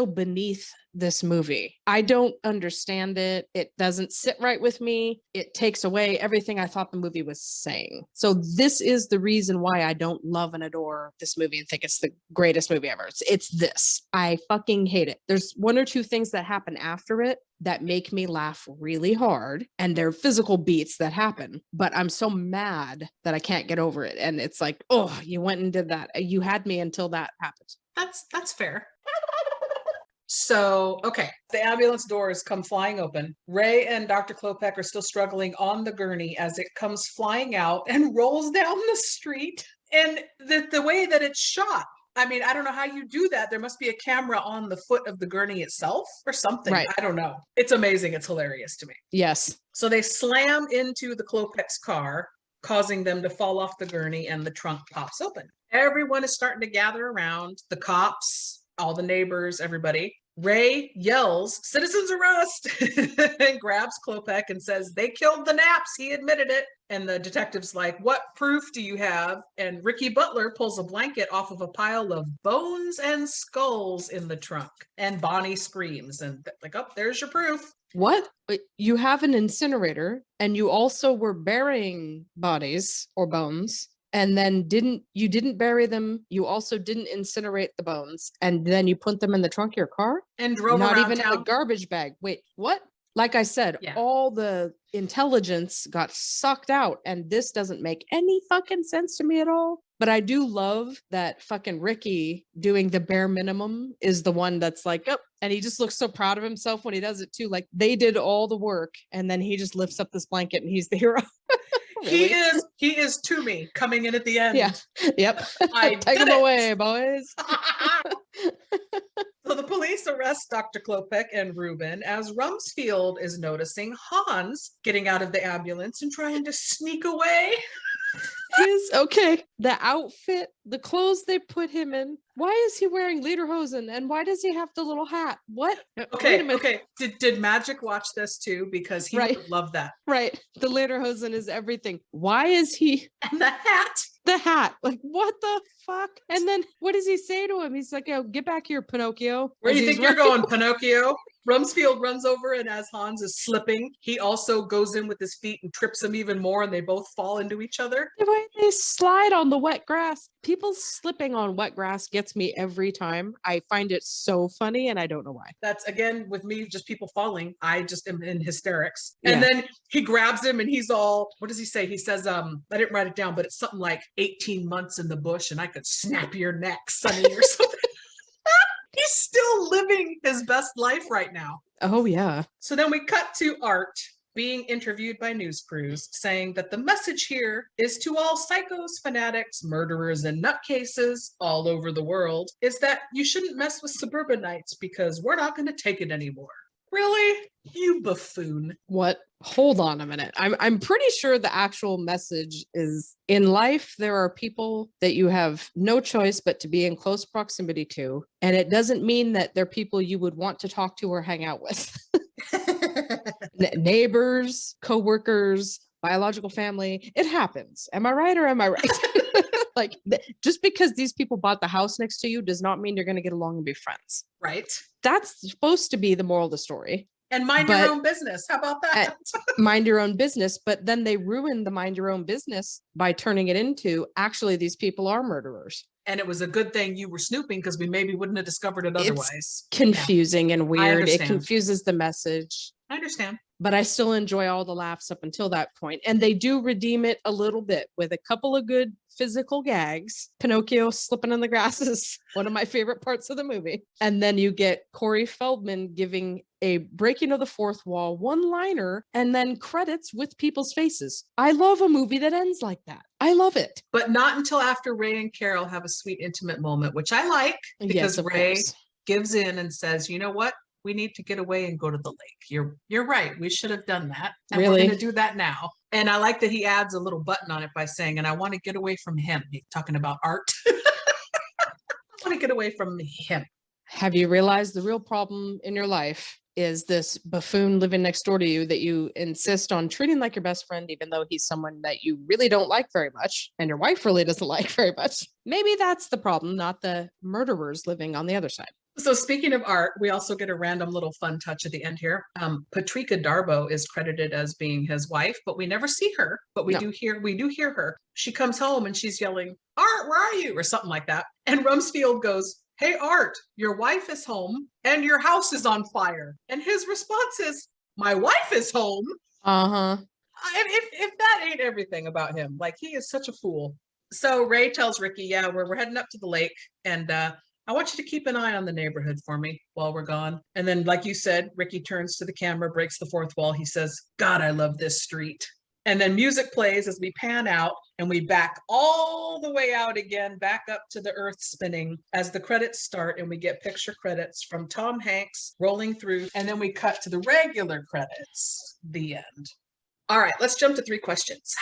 beneath this movie. I don't understand it. It doesn't sit right with me. It takes away everything I thought the movie was saying. So this is the reason why I don't love and adore this movie and think it's the greatest movie ever. It's this. I fucking hate it. There's one or two things that happen after it that make me laugh really hard, and they're physical beats that happen, but I'm so mad that I can't get over it. And it's like, oh, you went and did that. You had me until that happened. That's fair. So, okay, the ambulance doors come flying open. Ray and Dr. Klopek are still struggling on the gurney as it comes flying out and rolls down the street. And the way that it's shot, I mean, I don't know how you do that. There must be a camera on the foot of the gurney itself or something. Right. I don't know. It's amazing. It's hilarious to me. Yes. So they slam into the Klopek's car, causing them to fall off the gurney, and the trunk pops open. Everyone is starting to gather around, the cops, all the neighbors, everybody. Ray yells, "Citizens arrest!" and grabs Klopek and says, "They killed the Naps. He admitted it." And the detective's like, "What proof do you have?" And Ricky Butler pulls a blanket off of a pile of bones and skulls in the trunk. And Bonnie screams and like, "Oh, there's your proof." What? You have an incinerator, and you also were burying bodies or bones, and then you didn't bury them. You also didn't incinerate the bones, and then you put them in the trunk of your car and drove not around even town? in the garbage bag. Wait, what? Like I said, all the intelligence got sucked out, and this doesn't make any fucking sense to me at all. But I do love that fucking Ricky doing the bare minimum is the one that's like, oh, and he just looks so proud of himself when he does it too. Like they did all the work, and then he just lifts up this blanket and he's the hero. Really? He is to me coming in at the end. Yeah. Yep. Take him away, boys. So the police arrest Dr. Klopek and Ruben as Rumsfeld is noticing Hans getting out of the ambulance and trying to sneak away. Okay, the outfit, the clothes they put him in. Why is he wearing lederhosen, and why does he have the little hat? What? Okay. Did Magic watch this too? Because he would love that. Right. The lederhosen is everything. Why is he? And the hat. The hat. Like, what the fuck? And then what does he say to him? He's like, "Oh, get back here, Pinocchio." Where do you think you're going, Pinocchio? Rumsfeld runs over, and as Hans is slipping, he also goes in with his feet and trips him even more, and they both fall into each other. The way they slide on the wet grass. People slipping on wet grass gets me every time. I find it so funny, and I don't know why. That's, again, with me, just people falling. I just am in hysterics. And then he grabs him, and he's all, what does he say? He says, I didn't write it down, but it's something like 18 months in the bush, and I could snap your neck, Sonny, or something. He's still living his best life right now. Oh, yeah. So then we cut to Art being interviewed by news crews, saying that the message here is to all psychos, fanatics, murderers, and nutcases all over the world, is that you shouldn't mess with suburbanites because we're not going to take it anymore. Really? You buffoon. What? Hold on a minute. I'm pretty sure the actual message is, in life, there are people that you have no choice but to be in close proximity to. And it doesn't mean that they're people you would want to talk to or hang out with. Neighbors, coworkers, biological family. It happens. Am I right or am I right? Like, just because these people bought the house next to you does not mean you're going to get along and be friends. Right. That's supposed to be the moral of the story. And mind your own business. How about that? Mind your own business. But then they ruin the mind your own business by turning it into, actually, these people are murderers. And it was a good thing you were snooping, because we maybe wouldn't have discovered it otherwise. It's confusing and weird. It understand. confuses the message. I understand. but I still enjoy all the laughs up until that point. And they do redeem it a little bit with a couple of good physical gags. Pinocchio slipping in the grass is one of my favorite parts of the movie. And then you get Corey Feldman giving a breaking of the fourth wall one-liner and then credits with people's faces. I love a movie that ends like that. I love it. But not until after Ray and Carol have a sweet intimate moment, which I like, because Yes, of Ray course. gives in and says, you know what? We need to get away and go to the lake. You're right. We should have done that. And Really? we're going to do that now. And I like that he adds a little button on it by saying, and I want to get away from him. He's talking about art. I want to get away from him. Have you realized the real problem in your life is this buffoon living next door to you that you insist on treating like your best friend, even though he's someone that you really don't like very much and your wife really doesn't like very much? Maybe that's the problem, not the murderers living on the other side. So speaking of art, we also get a random little fun touch at the end here. Patrika Darbo is credited as being his wife, but we never see her. But we do hear her. She comes home and she's yelling, "Art, where are you?" or something like that. And Rumsfeld goes, "Hey, Art, your wife is home and your house is on fire." And his response is, "My wife is home." If that ain't everything about him, like, he is such a fool. So Ray tells Ricky, yeah, we're heading up to the lake, and I want you to keep an eye on the neighborhood for me while we're gone. And then, like you said, Ricky turns to the camera, breaks the fourth wall. He says, "God, I love this street." And then music plays as we pan out and we back all the way out again, back up to the earth spinning as the credits start, and we get picture credits from Tom Hanks rolling through. And then we cut to the regular credits, the end. All right, let's jump to 3 questions.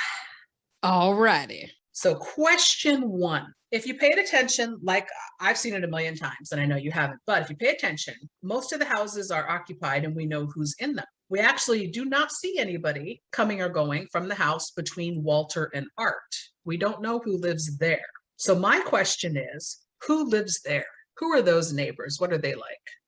All righty. So question 1, if you paid attention, like I've seen it a million times and I know you haven't, but if you pay attention, most of the houses are occupied and we know who's in them. We actually do not see anybody coming or going from the house between Walter and Art. We don't know who lives there. So my question is, who lives there? Who are those neighbors? What are they like?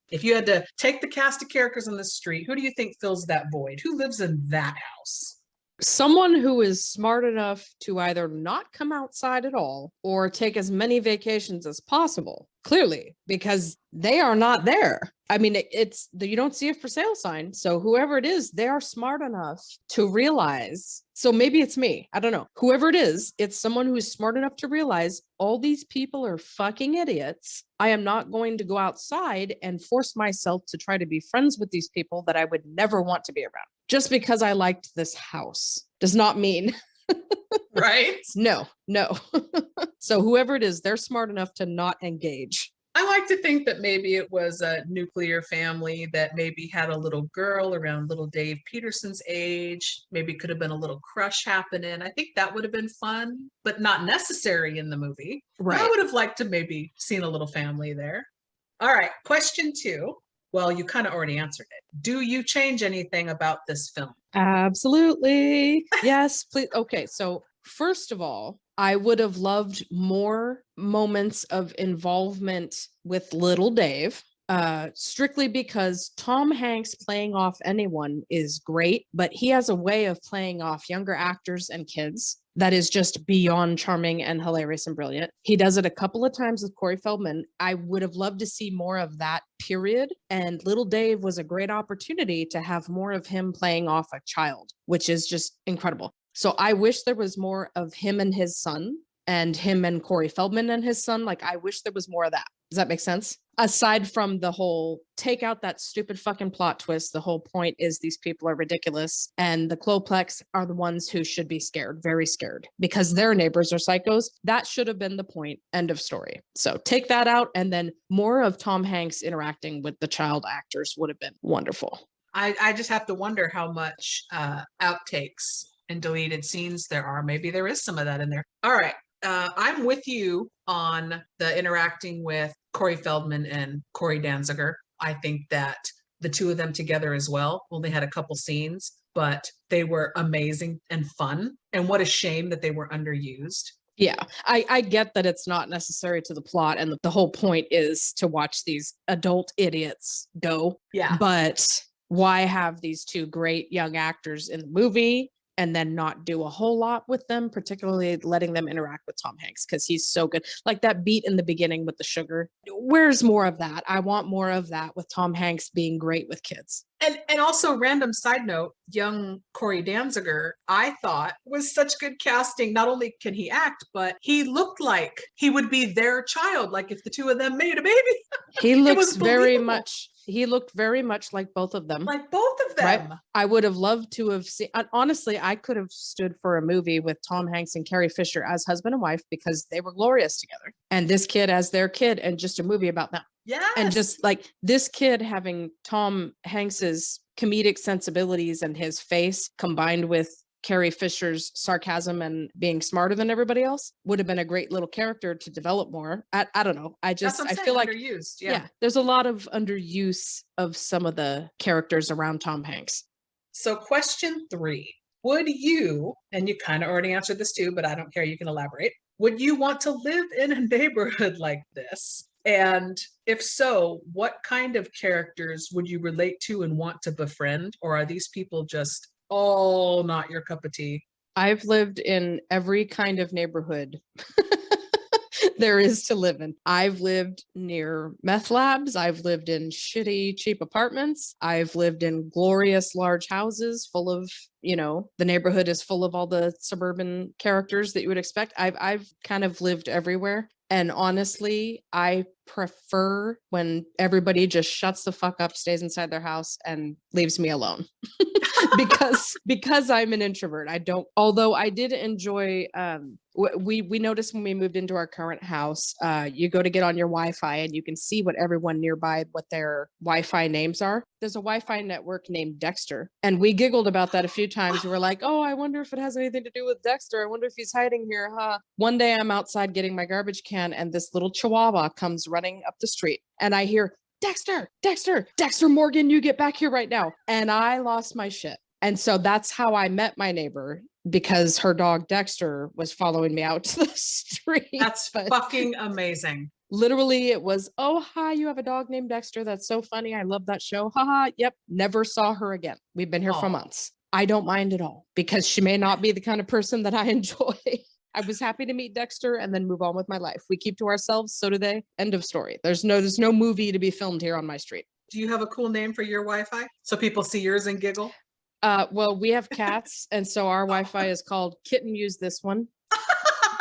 If you had to take the cast of characters on the street, who do you think fills that void? Who lives in that house? Someone who is smart enough to either not come outside at all or take as many vacations as possible, clearly, because they are not there. I mean, you don't see a for sale sign. So whoever it is, they are smart enough to realize. So maybe it's me. I don't know. Whoever it is, it's someone who is smart enough to realize all these people are fucking idiots. I am not going to go outside and force myself to try to be friends with these people that I would never want to be around. Just because I liked this house does not mean. Right? No. So whoever it is, they're smart enough to not engage. I like to think that maybe it was a nuclear family that maybe had a little girl around little Dave Peterson's age. Maybe could have been a little crush happening. I think that would have been fun, but not necessary in the movie. Right. I would have liked to maybe seen a little family there. All right, question 2. Well, you kind of already answered it. Do you change anything about this film? Absolutely. Yes, please. Okay, so first of all, I would have loved more moments of involvement with little Dave, strictly because Tom Hanks playing off anyone is great, but he has a way of playing off younger actors and kids that is just beyond charming and hilarious and brilliant. He does it a couple of times with Corey Feldman. I would have loved to see more of that period. And little Dave was a great opportunity to have more of him playing off a child, which is just incredible. So I wish there was more of him and his son, and him and Corey Feldman and his son. Like, I wish there was more of that. Does that make sense? Aside from the whole take out that stupid fucking plot twist, the whole point is these people are ridiculous and the Klopeks are the ones who should be scared, very scared, because their neighbors are psychos. That should have been the point. End of story. So take that out, and then more of Tom Hanks interacting with the child actors would have been wonderful. I just have to wonder how much outtakes and deleted scenes there are. Maybe there is some of that in there. All right. I'm with you on the interacting with Corey Feldman and Corey Danziger. I think that the two of them together as well only had a couple scenes, but they were amazing and fun. And what a shame that they were underused. Yeah, I get that it's not necessary to the plot, and the whole point is to watch these adult idiots go. Yeah. But why have these two great young actors in the movie and then not do a whole lot with them, particularly letting them interact with Tom Hanks because he's so good. Like that beat in the beginning with the sugar. Where's more of that? I want more of that with Tom Hanks being great with kids. And also, random side note, young Corey Danziger, I thought was such good casting. Not only can he act, but he looked like he would be their child. Like if the two of them made a baby. He looks very much, he looked very much like both of them. Like both of them. Right? I would have loved to have seen, honestly, I could have stood for a movie with Tom Hanks and Carrie Fisher as husband and wife because they were glorious together. And this kid as their kid and just a movie about them. Yes. And just like this kid having Tom Hanks's comedic sensibilities and his face combined with Carrie Fisher's sarcasm and being smarter than everybody else would have been a great little character to develop more. I don't know. I feel like underused. Yeah, there's a lot of underuse of some of the characters around Tom Hanks. So question 3, would you, and you kind of already answered this too, but I don't care, you can elaborate. Would you want to live in a neighborhood like this? And if so, what kind of characters would you relate to and want to befriend? Or are these people just all not your cup of tea? I've lived in every kind of neighborhood there is to live in. I've lived near meth labs. I've lived in shitty, cheap apartments. I've lived in glorious large houses full of, you know, the neighborhood is full of all the suburban characters that you would expect. I've kind of lived everywhere. And honestly, I prefer when everybody just shuts the fuck up, stays inside their house and leaves me alone. because I'm an introvert. Although I did enjoy, we noticed when we moved into our current house, you go to get on your Wi-Fi and you can see what everyone nearby, what their Wi-Fi names are. There's a Wi-Fi network named Dexter. And we giggled about that a few times. We were like, oh, I wonder if it has anything to do with Dexter. I wonder if he's hiding here, huh? One day I'm outside getting my garbage can and this little chihuahua comes running up the street and I hear, Dexter, Dexter Morgan, you get back here right now. And I lost my shit. And so that's how I met my neighbor, because her dog Dexter was following me out to the street. That's fucking amazing. Literally, it was, oh, hi, you have a dog named Dexter. That's so funny. I love that show. Haha. Yep. Never saw her again. We've been here for months. I don't mind at all because she may not be the kind of person that I enjoy. I was happy to meet Dexter and then move on with my life. We keep to ourselves. So do they. End of story. There's no movie to be filmed here on my street. Do you have a cool name for your Wi-Fi so people see yours and giggle? Well, we have cats, and so our Wi-Fi is called Kitten Use This One.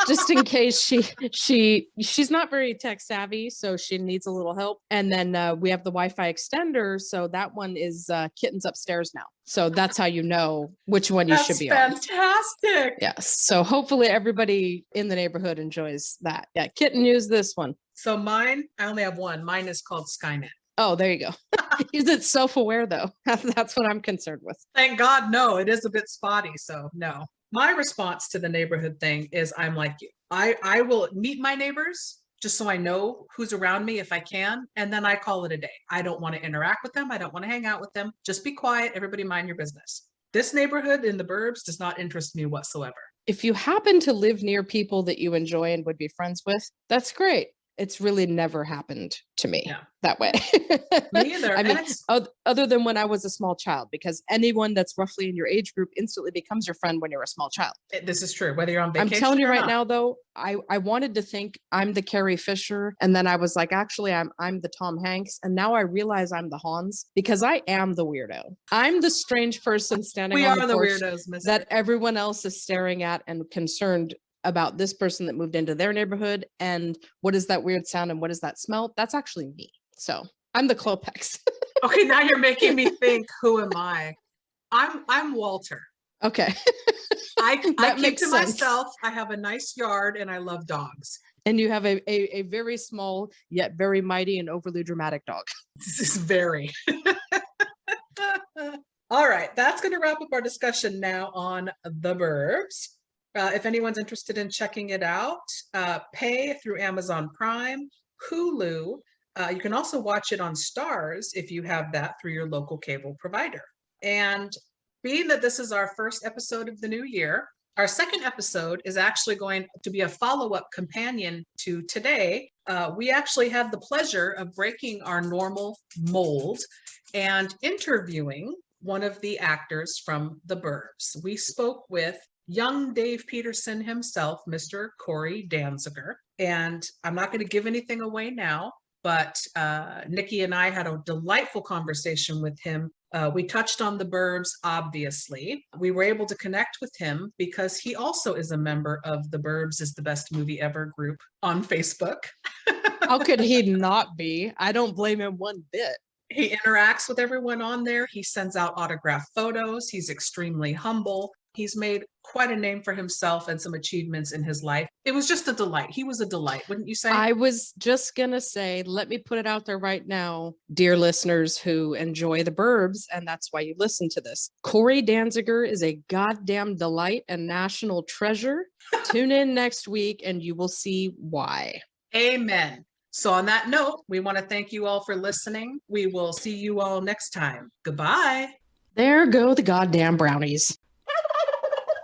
Just in case she's not very tech savvy, so she needs a little help. And then we have the Wi-Fi extender, so that one is Kitten's upstairs now. So that's how you know which one you should be on. That's fantastic. Yes. So hopefully everybody in the neighborhood enjoys that. Yeah, Kitten Use This One. So mine, I only have one. Mine is called Skynet. Oh, there you go. Is it self-aware though? That's what I'm concerned with. Thank God, no. It is a bit spotty, so no. My response to the neighborhood thing is I'm like you. I will meet my neighbors just so I know who's around me if I can, and then I call it a day. I don't want to interact with them. I don't want to hang out with them. Just be quiet. Everybody mind your business. This neighborhood in the Burbs does not interest me whatsoever. If you happen to live near people that you enjoy and would be friends with, that's great. It's really never happened to me that way. Me either. I mean, other than when I was a small child, because anyone that's roughly in your age group instantly becomes your friend when you're a small child. This is true. Whether you're on vacation, I'm telling you right not. now, though, I wanted to think I'm the Carrie Fisher, and then I was like, actually, I'm the Tom Hanks, and now I realize I'm the Hans because I am the weirdo. I'm the strange person standing on the porch weirdos, that everyone else is staring at and concerned about this person that moved into their neighborhood and what is that weird sound and what is that smell? That's actually me. So I'm the Klopex. Okay, now you're making me think, who am I? I'm Walter. Okay. I keep to myself. I have a nice yard and I love dogs. And you have a very small yet very mighty and overly dramatic dog. This is very. All right, that's going to wrap up our discussion now on The Burbs. If anyone's interested in checking it out, pay through Amazon Prime, Hulu. You can also watch it on Stars if you have that through your local cable provider. And being that this is our first episode of the new year, our second episode is actually going to be a follow-up companion to today. We actually had the pleasure of breaking our normal mold and interviewing one of the actors from The Burbs. We spoke with young Dave Peterson himself, Mr. Corey Danziger. And I'm not going to give anything away now, but Nikki and I had a delightful conversation with him. We touched on The Burbs, obviously. We were able to connect with him because he also is a member of The Burbs is the Best Movie Ever group on Facebook. How could he not be? I don't blame him one bit. He interacts with everyone on there. He sends out autographed photos. He's extremely humble. He's made quite a name for himself and some achievements in his life. It was just a delight. He was a delight, wouldn't you say? I was just going to say, let me put it out there right now, dear listeners who enjoy The Burbs, and that's why you listen to this. Corey Danziger is a goddamn delight and national treasure. Tune in next week and you will see why. Amen. So on that note, we want to thank you all for listening. We will see you all next time. Goodbye. There go the goddamn brownies.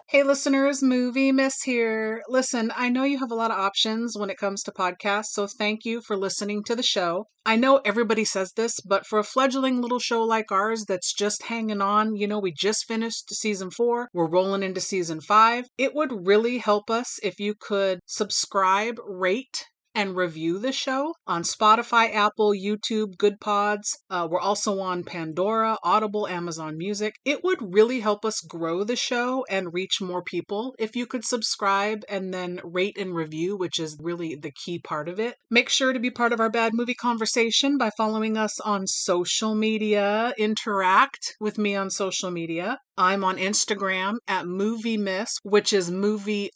Hey listeners, Movie Miss here. Listen, I know you have a lot of options when it comes to podcasts, so thank you for listening to the show. I know everybody says this, but for a fledgling little show like ours that's just hanging on, you know, we just finished season 4, we're rolling into season 5. It would really help us if you could subscribe, rate, and review the show on Spotify, Apple, YouTube, Good Pods. We're also on Pandora, Audible, Amazon Music. It would really help us grow the show and reach more people if you could subscribe and then rate and review, which is really the key part of it. Make sure to be part of our bad movie conversation by following us on social media. Interact with me on social media. I'm on Instagram at Movie Miss, which is movie_miss.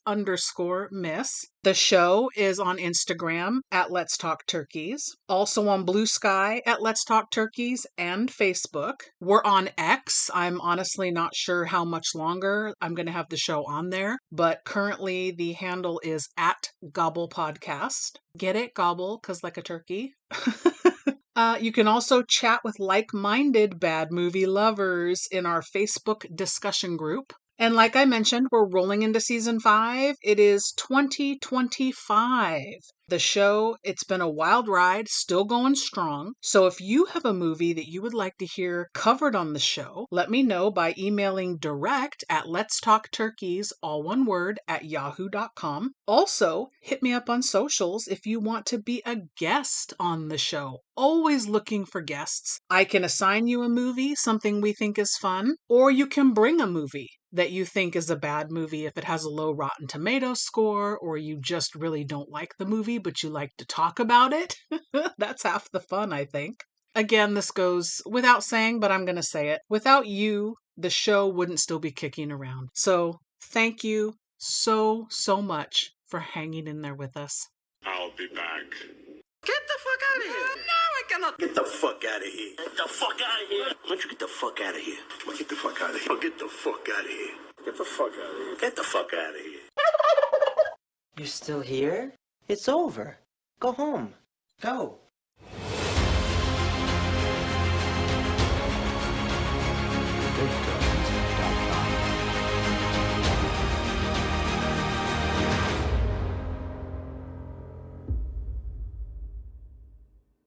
The show is on Instagram at Let's Talk Turkeys. Also on Blue Sky at Let's Talk Turkeys and Facebook. We're on X. I'm honestly not sure how much longer I'm going to have the show on there, but currently the handle is at Gobble Podcast. Get it? Gobble, 'cause like a turkey. You can also chat with like-minded bad movie lovers in our Facebook discussion group. And like I mentioned, we're rolling into season 5. It is 2025. The show, it's been a wild ride, still going strong. So if you have a movie that you would like to hear covered on the show, let me know by emailing direct at letstalkturkeys, all one word, at yahoo.com. Also, hit me up on socials if you want to be a guest on the show. Always looking for guests. I can assign you a movie, something we think is fun, or you can bring a movie that you think is a bad movie if it has a low Rotten Tomatoes score, or you just really don't like the movie but you like to talk about it. That's half the fun, I think. Again, this goes without saying, but I'm going to say it. Without you, the show wouldn't still be kicking around. So thank you so much for hanging in there with us. I'll be back. Get the fuck out of here. No, I cannot. Get the fuck out of here. Get the fuck out of here. Why don't you get the fuck out of here? Get the fuck out of here. Get the fuck out of here. Get the fuck out of here. Get the fuck out of here. You're still here? It's over. Go home. Go.